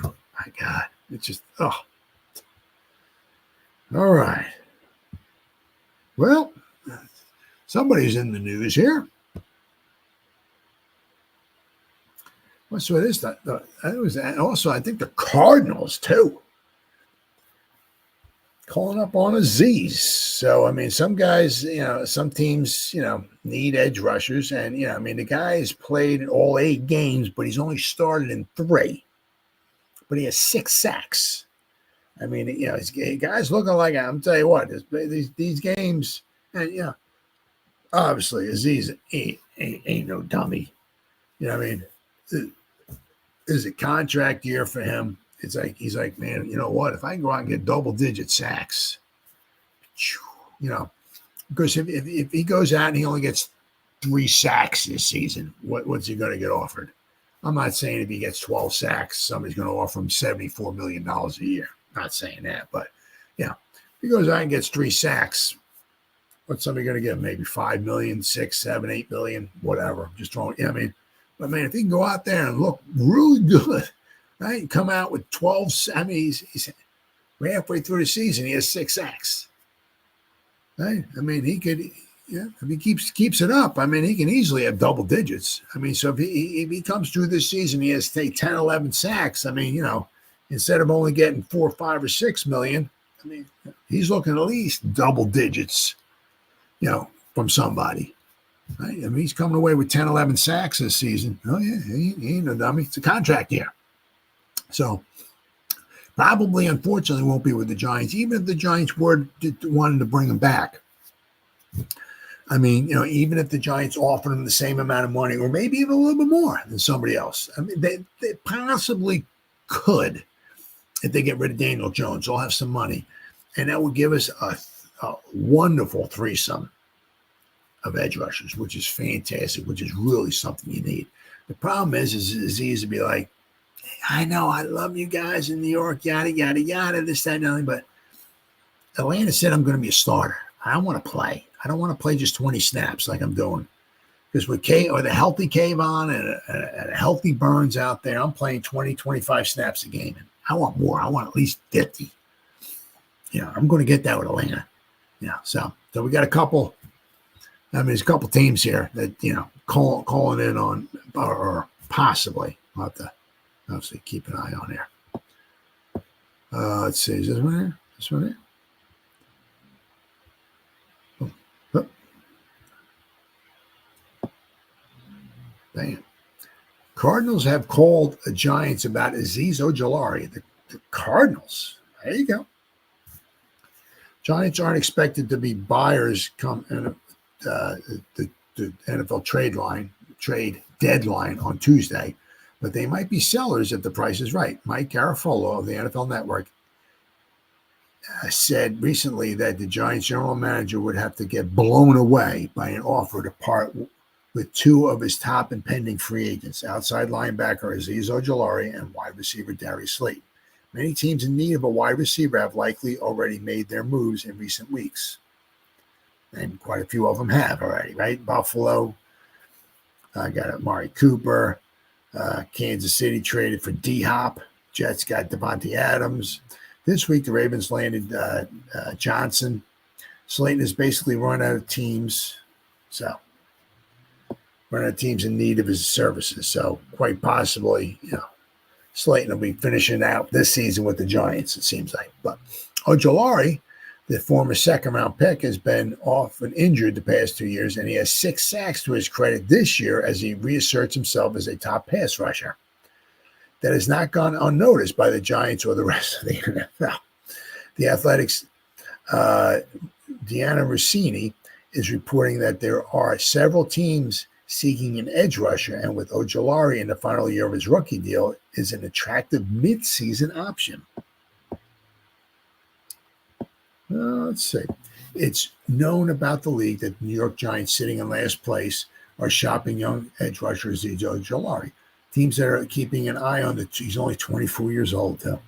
my God, it's just All right. Well, somebody's in the news here. What's what is that? That was also, I think, the Cardinals too, calling up on Aziz. So, I mean, some guys, some teams, need edge rushers. And, the guy's played in all 8 games, but he's only started in 3. But he has 6 sacks. I mean, his guy's looking like, I'm telling you what, these games, and, obviously Aziz ain't no dummy. This is a contract year for him. It's like, he's like, man, you know what? If I can go out and get double-digit sacks, because if he goes out and he only gets 3 sacks this season, what's he going to get offered? I'm not saying if he gets 12 sacks, somebody's going to offer him $74 million a year. Not saying that, but if he goes out and gets 3 sacks, what's somebody going to get? Maybe 5 million, 6, 7, 8 million, whatever. Just throwing. But man, if he can go out there and look really good, right? Come out with 12. I mean, he's halfway through the season. He has 6 sacks. Right? I mean, he could, if he keeps it up, I mean, he can easily have double digits. I mean, so if he comes through this season, he has to take 10, 11 sacks. I mean, instead of only getting 4, 5, or 6 million, I mean, he's looking at least double digits, from somebody. Right? I mean, he's coming away with 10, 11 sacks this season. Oh yeah, he ain't no dummy. It's a contract year. So probably, unfortunately, won't be with the Giants, even if the Giants wanted to bring him back. I mean, even if the Giants offered him the same amount of money, or maybe even a little bit more than somebody else. I mean, they possibly could, if they get rid of Daniel Jones. They'll have some money, and that would give us a wonderful threesome of edge rushers, which is fantastic, which is really something you need. The problem is easy to be like, I know, I love you guys in New York, yada, yada, yada, this, that, and nothing, but Atlanta said I'm going to be a starter. I don't want to play. I don't want to play just 20 snaps like I'm doing. Because with the healthy Kayvon and a healthy Burns out there, I'm playing 20, 25 snaps a game. And I want more. I want at least 50. I'm going to get that with Atlanta. So we got a couple. I mean, there's a couple teams here that, calling in on, or possibly. I'll have to obviously keep an eye on there. Let's see. Is this one here? This one here? Damn. Cardinals have called the Giants about Azeez Ojulari. The Cardinals. There you go. Giants aren't expected to be buyers come in the NFL trade deadline on Tuesday, but they might be sellers if the price is right. Mike Garafolo of the NFL Network said recently that the Giants general manager would have to get blown away by an offer to part with 2 of his top impending free agents, outside linebacker Azeez Ojulari and wide receiver Darius Slade. Many teams in need of a wide receiver have likely already made their moves in recent weeks. and quite a few of them have already, right? Buffalo got Amari Cooper. Kansas City traded for D-Hop. Jets got Devontae Adams. This week, the Ravens landed Johnson. Slayton has basically run out of teams. So, run out of teams in need of his services. So, quite possibly, Slayton will be finishing out this season with the Giants, it seems like. But Ojulari, the former second-round pick, has been off and injured the past 2 years, and he has 6 sacks to his credit this year as he reasserts himself as a top pass rusher. That has not gone unnoticed by the Giants or the rest of the NFL. The Athletics' Deanna Rossini is reporting that there are several teams seeking an edge rusher, and with Ojulari in the final year of his rookie deal, is an attractive mid-season option. Let's see. It's known about the league that the New York Giants, sitting in last place, are shopping young edge rusher Azeez Ojulari. Teams that are keeping an eye on he's only 24 years old, though,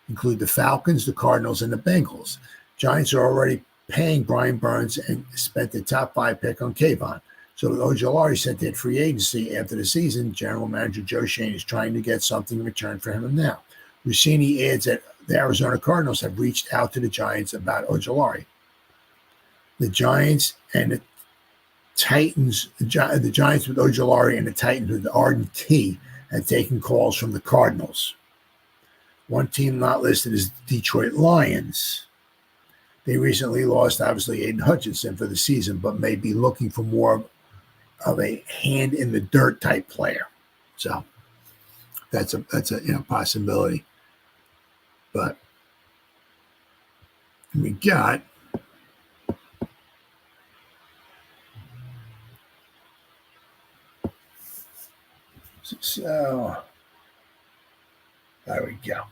include the Falcons, the Cardinals, and the Bengals. Giants are already paying Brian Burns and spent the top 5 pick on Kayvon. So with Ojulari sent to free agency after the season, General Manager Joe Schoen is trying to get something in return for him now. Rossini adds that the Arizona Cardinals have reached out to the Giants about Ojulari. The Giants and the Titans, the Giants with Ojulari and the Titans with Arden T have taken calls from the Cardinals. One team not listed is the Detroit Lions. They recently lost, obviously, Aiden Hutchinson for the season, but may be looking for more of a hand-in-the-dirt type player. So that's a possibility. But we got so there we go.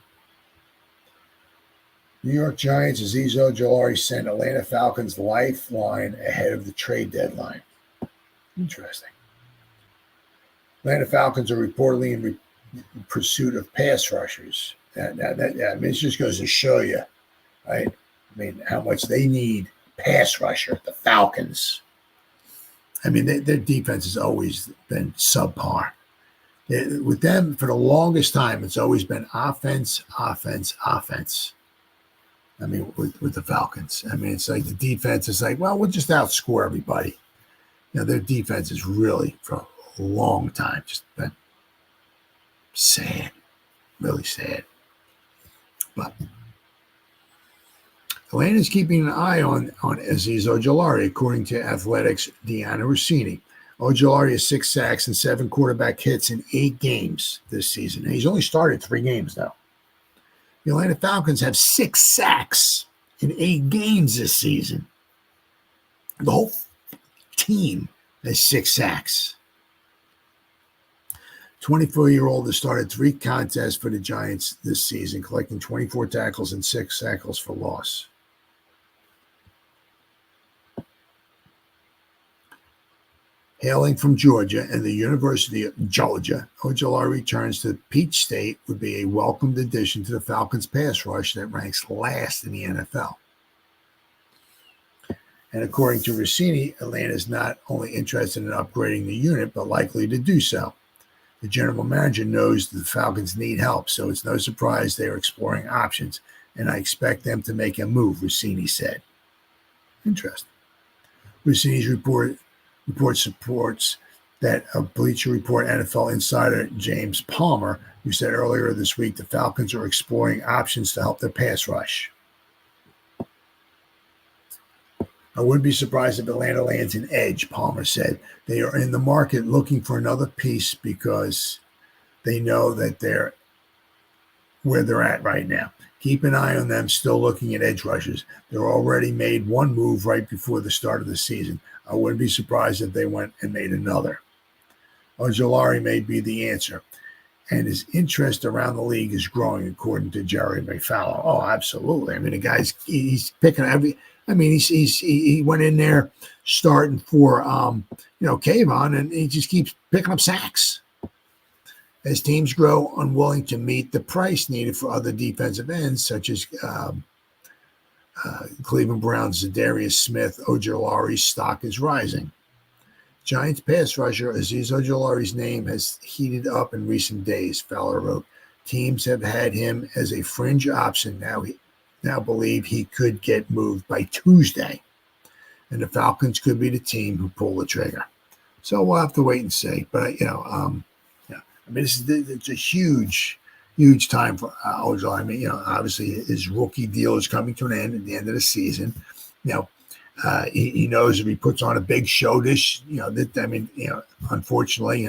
New York Giants, Azeez Ojulari sent Atlanta Falcons lifeline ahead of the trade deadline. Interesting. Atlanta Falcons are reportedly in pursuit of pass rushers. It just goes to show you, right? I mean, how much they need pass rusher, the Falcons. I mean, their defense has always been subpar. With them, for the longest time, it's always been offense, offense, offense. I mean, with the Falcons. I mean, it's like the defense is like, well, we'll just outscore everybody. Their defense is really, for a long time, just been sad, really sad. But Atlanta's keeping an eye on Azeez Ojulari, according to Athletics' Deanna Rossini. Ojulari has 6 sacks and 7 quarterback hits in 8 games this season. And he's only started 3 games now. The Atlanta Falcons have 6 sacks in 8 games this season. The whole team has 6 sacks. 24-year-old has started 3 contests for the Giants this season, collecting 24 tackles and 6 tackles for loss. Hailing from Georgia and the University of Georgia, Ojulari returns to Peach State would be a welcomed addition to the Falcons' pass rush that ranks last in the NFL. And according to Rossini, Atlanta is not only interested in upgrading the unit, but likely to do so. The general manager knows the Falcons need help, so it's no surprise they are exploring options, and I expect them to make a move, Rossini said. Interesting. Rossini's report supports that a Bleacher Report NFL insider, James Palmer, who said earlier this week the Falcons are exploring options to help their pass rush. I wouldn't be surprised if Atlanta lands an edge, Palmer said. They are in the market looking for another piece because they know that they're where they're at right now. Keep an eye on them still looking at edge rushers. They're already made one move right before the start of the season. I wouldn't be surprised if they went and made another. Ojulari may be the answer, and his interest around the league is growing, according to Jerry McFarland. Oh, absolutely. I mean, he's picking every. I mean, he went in there starting for Kayvon, and he just keeps picking up sacks. As teams grow unwilling to meet the price needed for other defensive ends, such as Cleveland Browns, Zadarius Smith, Ojolari's stock is rising. Giants pass rusher Azeez Ojolari's name has heated up in recent days, Fowler wrote. Teams have had him as a fringe option. Now believe he could get moved by Tuesday, and the Falcons could be the team who pull the trigger. So we'll have to wait and see. But yeah, I mean, it's a huge time for Ojolari. I mean, obviously his rookie deal is coming to an end at the end of the season. He knows if he puts on a big show unfortunately,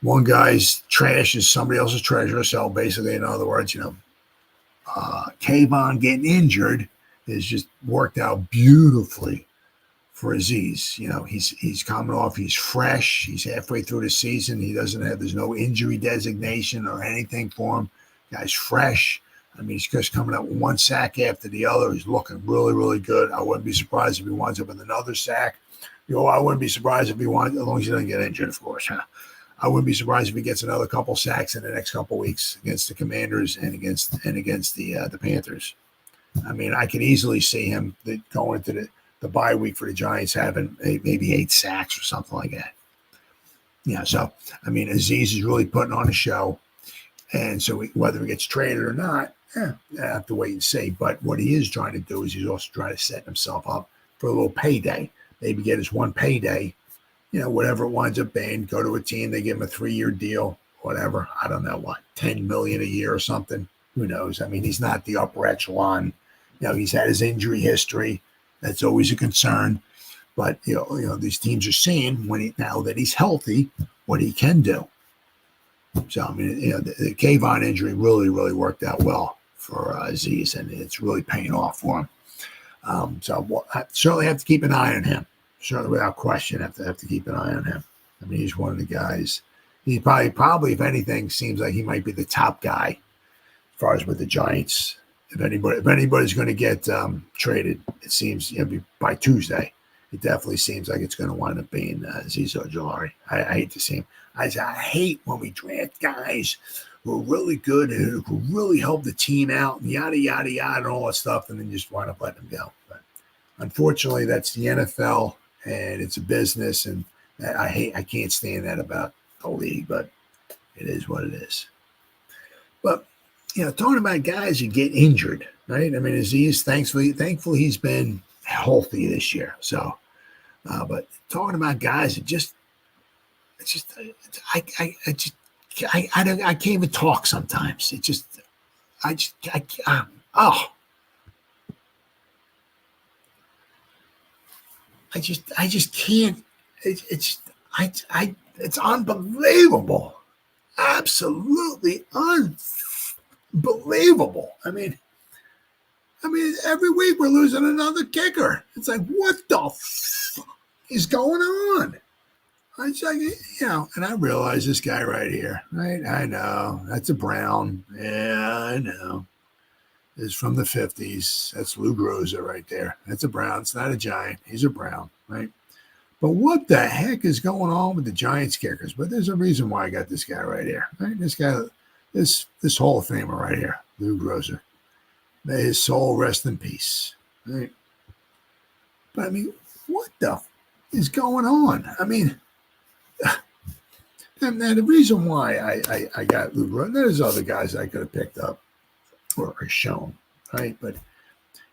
one guy's trash is somebody else's treasure. So basically, in other words, Kayvon getting injured has just worked out beautifully for Azeez. He's coming off, he's fresh, he's halfway through the season. There's no injury designation or anything for him. Guy's fresh. I mean, he's just coming up with one sack after the other. He's looking really, really good. I wouldn't be surprised if he winds up with another sack. I wouldn't be surprised if he winds, as long as he doesn't get injured, of course. I wouldn't be surprised if he gets another couple sacks in the next couple weeks against the Commanders and against the Panthers. I mean, I could easily see him going into the bye week for the Giants having maybe 8 sacks or something like that. Yeah, so, I mean, Azeez is really putting on a show. And so whether he gets traded or not, I have to wait and see. But what he is trying to do is he's also trying to set himself up for a little payday. Maybe get his one payday, whatever it winds up being, go to a team, they give him a 3-year deal, whatever. I don't know what, $10 million a year or something. Who knows? I mean, he's not the upper echelon. He's had his injury history. That's always a concern. But, these teams are seeing now that he's healthy, what he can do. So, I mean, the Kayvon injury really, really worked out well for Azeez, and it's really paying off for him. So I certainly have to keep an eye on him. Certainly, without question, have to keep an eye on him. I mean, he's one of the guys. He probably, if anything, seems like he might be the top guy as far as with the Giants. If anybody's going to get traded, it seems by Tuesday. It definitely seems like it's going to wind up being Azeez Ojolari. I hate to see him. I hate when we draft guys who are really good and who really help the team out and yada, yada, yada, and all that stuff, and then just wind up letting them go. But unfortunately, that's the NFL, and it's a business, and I can't stand that about the league, but it is what it is. But, talking about guys who get injured, right? I mean, Azeez, thankfully he's been healthy this year. So, but talking about guys that I can't even talk sometimes. I just can't. It's unbelievable. Absolutely unbelievable. I mean, every week we're losing another kicker. It's like, what the is going on? It's like, and I realize this guy right here, right? I know. That's a Brown. Yeah, I know. It's from the 50s. That's Lou Groza right there. That's a Brown. It's not a Giant. He's a Brown, right? But what the heck is going on with the Giants kickers? But there's a reason why I got this guy right here, right? This guy, this Hall of Famer right here, Lou Groza. May his soul rest in peace, right? But I mean, what the is going on? I mean, and the reason why I got Lou Groza, there's other guys I could have picked up or shown, right? But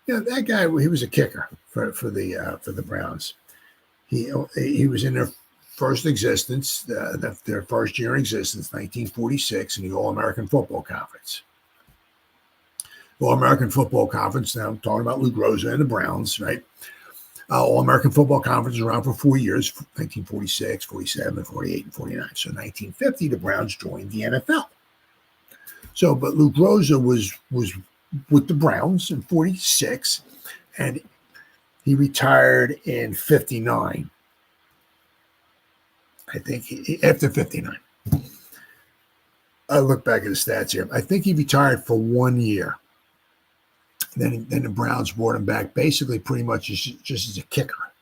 that guy, he was a kicker for the Browns. He was in their first existence, their first year in existence, 1946, in the All-American Football Conference. All-American Football Conference, now I'm talking about Lou Groza and the Browns, right? All-American Football Conference was around for 4 years, 1946, 47, 48, and 49. So 1950, the Browns joined the NFL. So, but Lou Groza was with the Browns in 46, and he retired in 59. I think after 59. I look back at the stats here. I think he retired for 1 year. Then the Browns brought him back basically pretty much just as a kicker.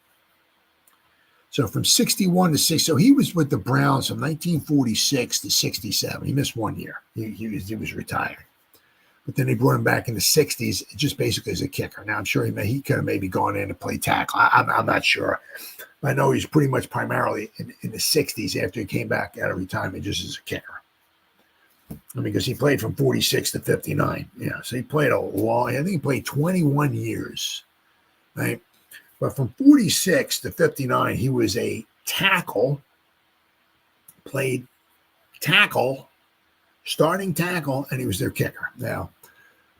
So from 61 to 6, so he was with the Browns from 1946 to 67. He missed 1 year. He was retired. but then they brought him back in the 60s just basically as a kicker. Now, I'm sure he could have maybe gone in and played tackle. I'm not sure. I know he's pretty much primarily in the 60s after he came back out of retirement just as a kicker. Because he played from 46 to 59. Yeah, so he played a long, I think he played 21 years, right? But from 46 to 59, he was a tackle, played tackle, starting tackle, and he was their kicker. Now,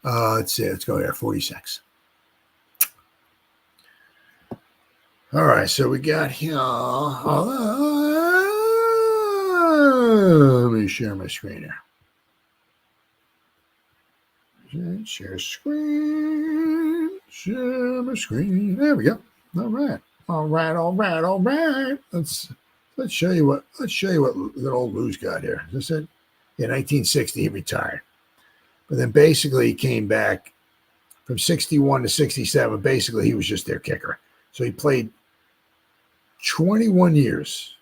let's see, let's go there, 46. All right, so we got here. Let me share my screen here. Share my screen. There we go. All right. Let's show you what that old Lou's got here. Is this it? In 1960, he retired, but then basically he came back from 61 to 67. Basically, he was just their kicker. So he played 21 years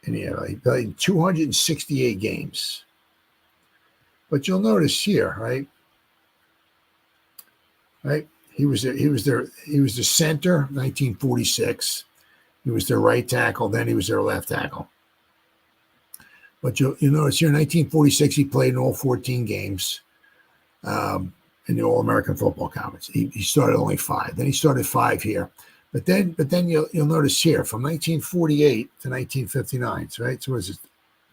in the NFL. He played 268 games. But you'll notice here, right? He was the center, 1946. He was their right tackle. Then he was their left tackle. But you'll notice here in 1946, he played in all 14 games in the All-American Football Conference. He started only 5. Then he started 5 here. But then you'll notice here from 1948 to 1959, right? So what is it?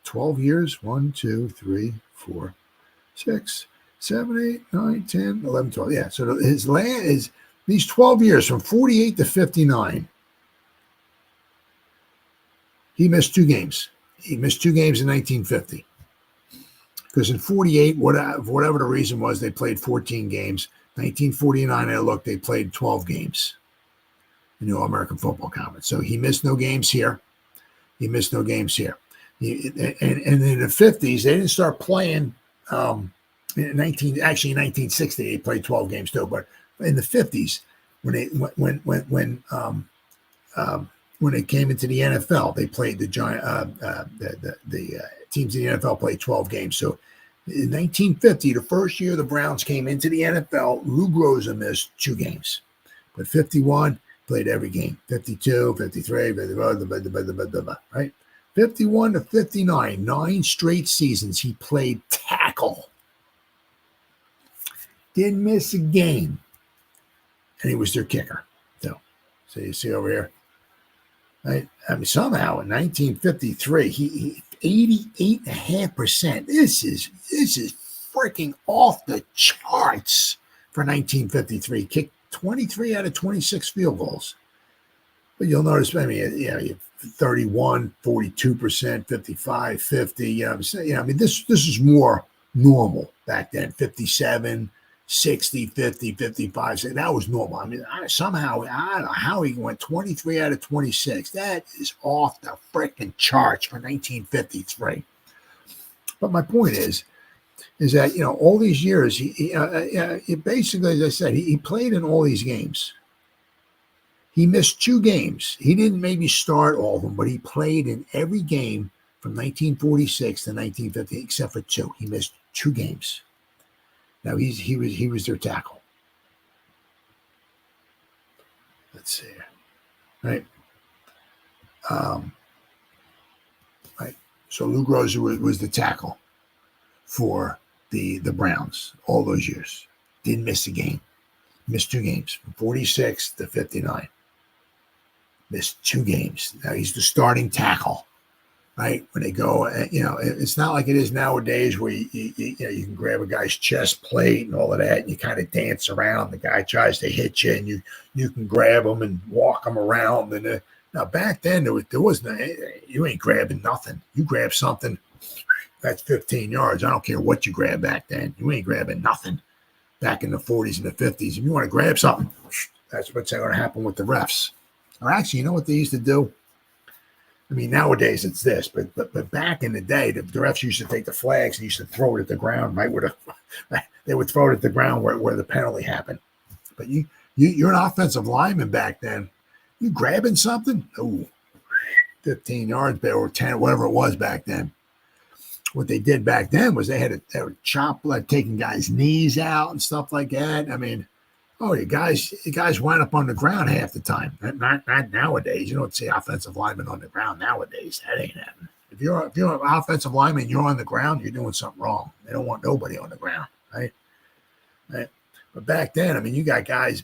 12 years? 1, 2, 3, 4, 6, 7, 8, 9, 10, 11, 12. Yeah. So his land is these 12 years from 48 to 59. He missed 2 games. He missed 2 games in 1950. Because in 48, whatever the reason was, they played 14 games. 1949, I looked, they played 12 games in the All-American Football Conference. So he missed no games here. And in the 50s, they didn't start playing in 1960, they played 12 games too. But in the 50s, when they came into the NFL, they played the teams in the NFL played 12 games. So in 1950, the first year the Browns came into the NFL, Lou Groza missed 2 games. But 51, played every game. 52, 53, right? 51 to 59, 9 straight seasons he played tackle. Didn't miss a game. And he was their kicker. So you see over here. Right? I mean, somehow in 1953, he 88.5%. This is freaking off the charts for 1953. Kicked 23 out of 26 field goals. But you'll notice, I mean, you 31, 42%, 55, 50. I mean, this is more normal back then. 57, 60, 50, 55. So that was normal. I mean, I don't know how he went 23 out of 26. That is off the freaking charts for 1953. But my point is that, all these years, he basically, as I said, he played in all these games. He missed 2 games. He didn't maybe start all of them, but he played in every game from 1946 to 1950, except for 2. He missed 2 games. Now he was their tackle. Let's see, right? Right. So Lou Groza was the tackle for the Browns all those years. Didn't miss a game. Missed 2 games from 46 to 59. Missed 2 games. Now he's the starting tackle. Right? When they go, it's not like it is nowadays where you can grab a guy's chest plate and all of that, and you kind of dance around. The guy tries to hit you, and you can grab him and walk him around. And now back then there was no, you ain't grabbing nothing. You grab something, that's 15 yards. I don't care what you grab back then. You ain't grabbing nothing. Back in the 40s and the 50s, if you want to grab something, that's what's going to happen with the refs. Or actually, you know what they used to do? I mean, nowadays it's this, but back in the day, the refs used to take the flags and used to throw it at the ground, right? They would throw it at the ground where the penalty happened. But you're an offensive lineman back then. You grabbing something? Oh, 15 yards or 10, whatever it was back then. what they did back then was they were taking guys' knees out and stuff like that. I mean, you guys wind up on the ground half the time. Not nowadays. You don't see offensive linemen on the ground nowadays. That ain't happening. If you're an offensive lineman, you're on the ground, you're doing something wrong. They don't want nobody on the ground, right? But back then, I mean, you got guys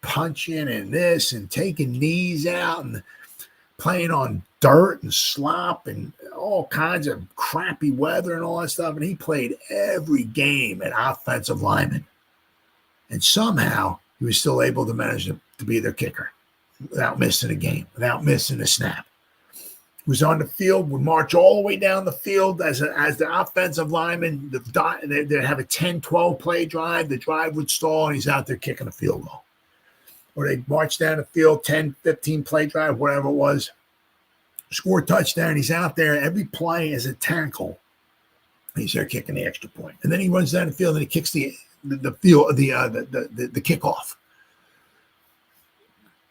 punching and this and taking knees out and playing on dirt and slop and all kinds of crappy weather and all that stuff. And he played every game at offensive lineman. And somehow he was still able to manage to be their kicker without missing a game, without missing a snap. He was on the field, would march all the way down the field as the offensive lineman. They'd have a 10, 12 play drive. The drive would stall, and he's out there kicking a field goal. Or they'd march down the field, 10, 15 play drive, whatever it was, score a touchdown. He's out there every play as a tackle. He's there kicking the extra point. And then he runs down the field and he kicks the kickoff.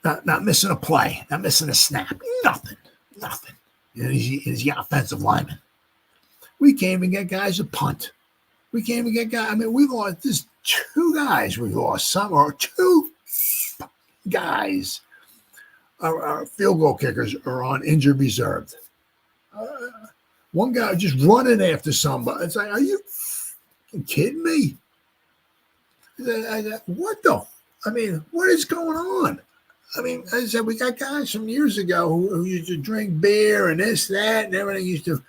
Not missing a play, not missing a snap, nothing. And he's the offensive lineman. We can't even get guys to punt. We can't even get guys. I mean, we've lost just two guys. We've lost two guys. Our field goal kickers are on injured reserve. One guy just running after somebody. It's like, are you kidding me? What is going on? I mean, as I said, we got guys from years ago who used to drink beer and this, that, and everything. Used to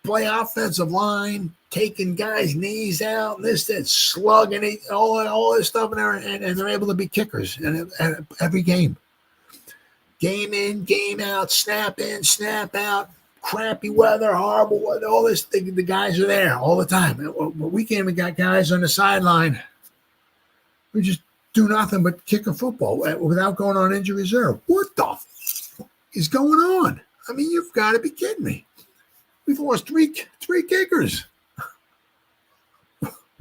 play offensive line, taking guys' knees out, and this, that, slugging it, all this stuff, and they're able to be kickers and every game. Game in, game out, snap in, snap out, crappy weather, horrible weather, all this. The guys are there all the time. We came and got guys on the sideline. We just do nothing but kick a football without going on injury reserve. What the is going on? I mean, you've got to be kidding me. We've lost three kickers.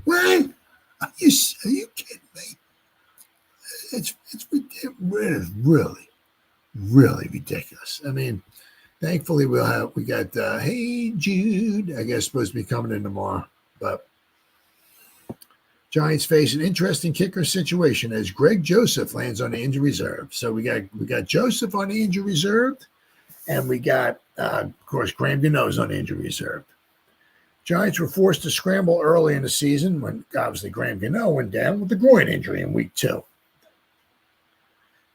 When? Are you kidding me? It's really, really ridiculous. I mean, thankfully we got Hey Jude, I guess, supposed to be coming in tomorrow, but Giants face an interesting kicker situation as Greg Joseph lands on the injury reserve. So we got Joseph on the injury reserve, and we got, of course, Graham Gano on the injury reserve. Giants were forced to scramble early in the season when obviously Graham Gano went down with the groin injury in week 2.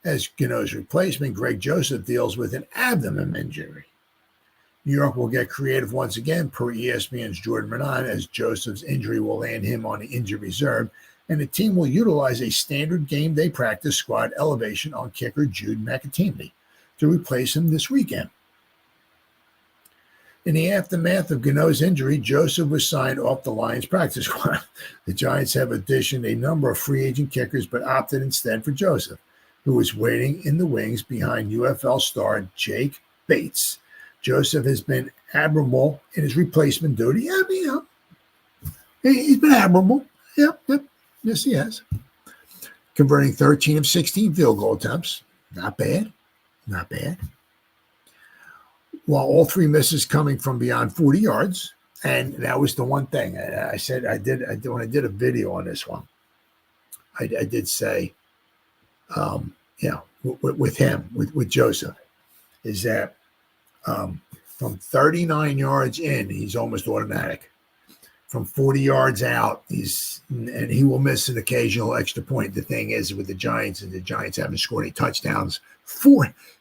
As Gano's replacement, Greg Joseph deals with an abdomen injury. New York will get creative once again, per ESPN's Jordan Renan, as Joseph's injury will land him on the injured reserve, and the team will utilize a standard game day practice squad elevation on kicker Jude Mcatamney to replace him this weekend. In the aftermath of Gano's injury, Joseph was signed off the Lions practice squad. The Giants have auditioned a number of free agent kickers, but opted instead for Joseph, who is waiting in the wings behind UFL star Jake Bates. Joseph has been admirable in his replacement duty. I mean, he's been admirable. Yep. Yes, he has. Converting 13 of 16 field goal attempts. Not bad. While all 3 misses coming from beyond 40 yards. And that was the one thing I said when I did a video on this one. I did say, with Joseph, is that from 39 yards in, he's almost automatic. From 40 yards out, he will miss an occasional extra point. The thing is with the Giants, and the Giants haven't scored any touchdowns.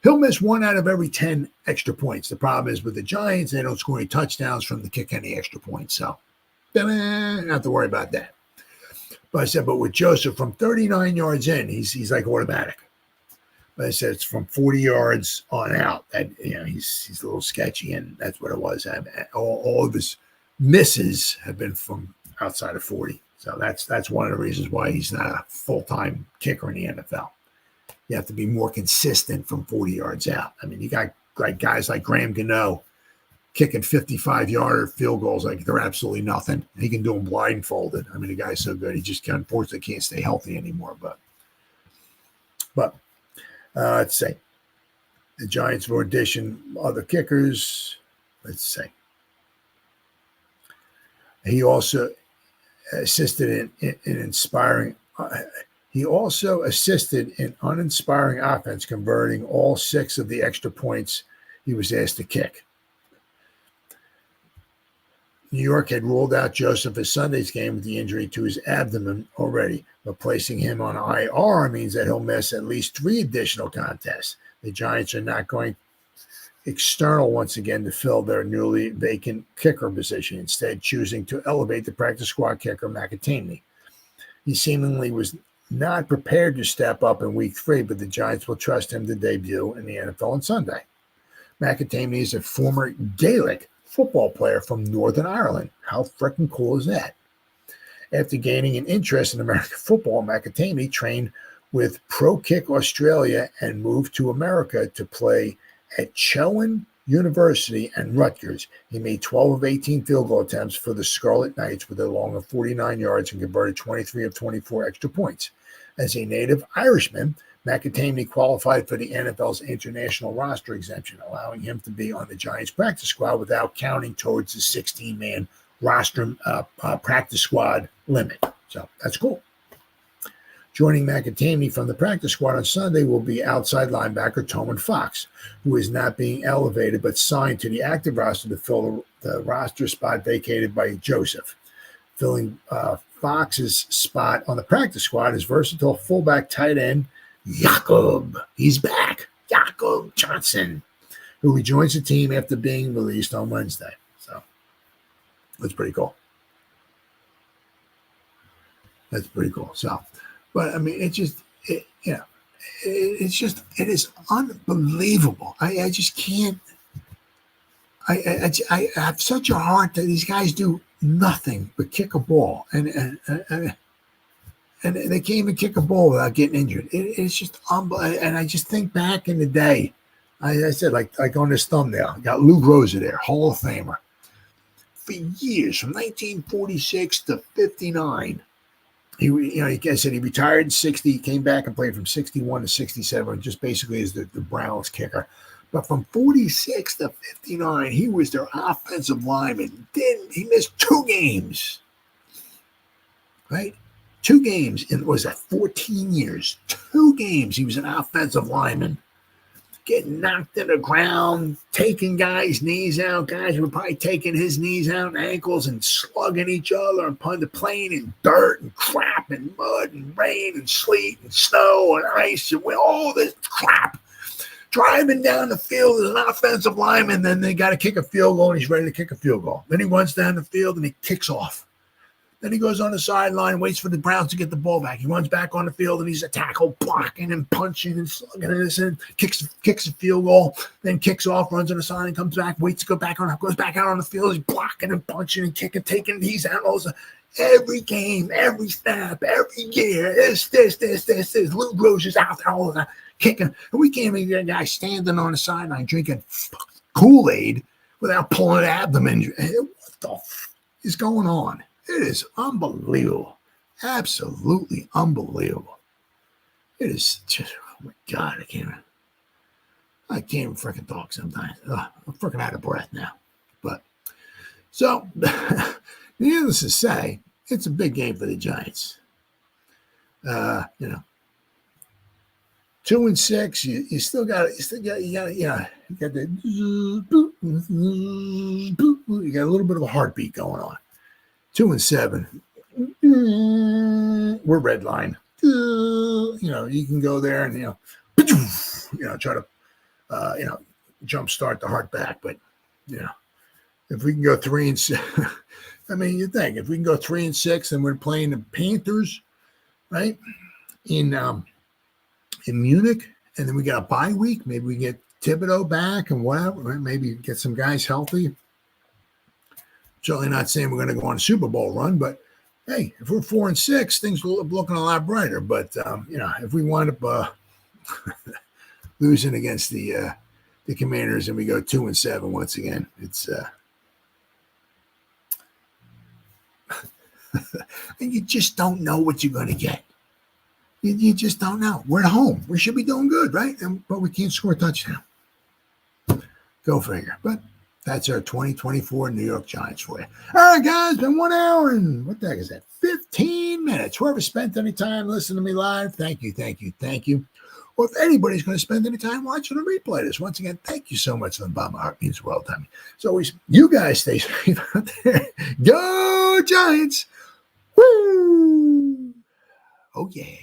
He'll miss 1 out of every 10 extra points. The problem is with the Giants, they don't score any touchdowns from the kick any extra points. So, don't have to worry about that. But I said, with Joseph, from 39 yards in, he's like automatic. But I said it's from 40 yards on out that he's a little sketchy, and that's what it was. All of his misses have been from outside of 40. So that's one of the reasons why he's not a full-time kicker in the NFL. You have to be more consistent from 40 yards out. I mean, you got guys like Graham Gano kicking 55-yarder field goals like they're absolutely nothing. He can do them blindfolded. I mean, the guy's so good. He just unfortunately can't stay healthy anymore. But let's see. The Giants will audition other kickers. Let's see. He also assisted in inspiring. He also assisted in uninspiring offense, converting all 6 of the extra points he was asked to kick. New York had ruled out Joseph for Sunday's game with the injury to his abdomen already, but placing him on IR means that he'll miss at least 3 additional contests. The Giants are not going external once again to fill their newly vacant kicker position, instead choosing to elevate the practice squad kicker Mcatamney. He seemingly was not prepared to step up in week 3, but the Giants will trust him to debut in the NFL on Sunday. Mcatamney is a former Gaelic football player from Northern Ireland. How freaking cool is that? After gaining an interest in American football, Mcatamney trained with Pro Kick Australia and moved to America to play at Chowan University and Rutgers. He made 12 of 18 field goal attempts for the Scarlet Knights with a long of 49 yards and converted 23 of 24 extra points. As a native Irishman, Mcatamney qualified for the NFL's international roster exemption, allowing him to be on the Giants practice squad without counting towards the 16-man roster practice squad limit. So that's cool. Joining Mcatamney from the practice squad on Sunday will be outside linebacker Toman Fox, who is not being elevated but signed to the active roster to fill the roster spot vacated by Joseph. Filling Fox's spot on the practice squad is versatile fullback tight end Jakob. He's back. Jakob Johnson, who rejoins the team after being released on Wednesday. So that's pretty cool. That's pretty cool. So, but I mean, it is unbelievable. I just can't. I have such a heart that these guys do nothing but kick a ball, and they can't even kick a ball without getting injured. It's just unbelievable. And I just think back in the day, I said, like on this thumbnail, I got Lou Groza there, Hall of Famer. For years, from 1946 to 59, like I said, he retired in 60. He came back and played from 61 to 67, just basically as the Browns kicker. But from 46 to 59, he was their offensive lineman. Then he missed 2 games, right? 2 games in, was that 14 years? 2 games he was an offensive lineman. Getting knocked to the ground, taking guys' knees out. Guys were probably taking his knees out and ankles and slugging each other and playing in dirt and crap and mud and rain and sleet and snow and ice and all this crap. Driving down the field as an offensive lineman, then they got to kick a field goal and he's ready to kick a field goal. Then he runs down the field and he kicks off. Then he goes on the sideline, waits for the Browns to get the ball back. He runs back on the field, and he's a tackle, blocking and punching and slugging and kicks a field goal, then kicks off, runs on the sideline, comes back, waits to go back on, goes back out on the field. He's blocking and punching and kicking, taking these out. Every game, every snap, every year, this. Lou Groza's out there all the time, kicking. And we can't even get a guy standing on the sideline drinking Kool-Aid without pulling an abdomen. What the is going on? It is unbelievable. Absolutely unbelievable. It is just, oh my God, I can't even freaking talk sometimes. I'm freaking out of breath now. But, so, needless to say, it's a big game for the Giants. 2-6, you got a little bit of a heartbeat going on. 2-7. We're red line. You can go there and try to jumpstart the heart back. But if we can go 3-6, I mean, you think if we can go 3-6, and we're playing the Panthers, right? In Munich, and then we got a bye week. Maybe we get Thibodeau back and whatever. Right? Maybe get some guys healthy. Certainly not saying we're going to go on a Super Bowl run, but hey, if we're 4-6, things will be looking a lot brighter. But if we wind up losing against the Commanders and we go 2-7 once again, it's and you just don't know what you're going to get. You just don't know. We're at home. We should be doing good, right? But we can't score a touchdown. Go figure. But That's our 2024 New York Giants for you. All right, guys, been 1 hour and what the heck is that? 15 minutes. Whoever spent any time listening to me live, thank you, thank you, thank you. Or if anybody's going to spend any time watching a replay this, once again, thank you so much from the bottom of my heart. It means the world to me. As always, you guys stay safe out there. Go Giants! Woo! Oh, yeah.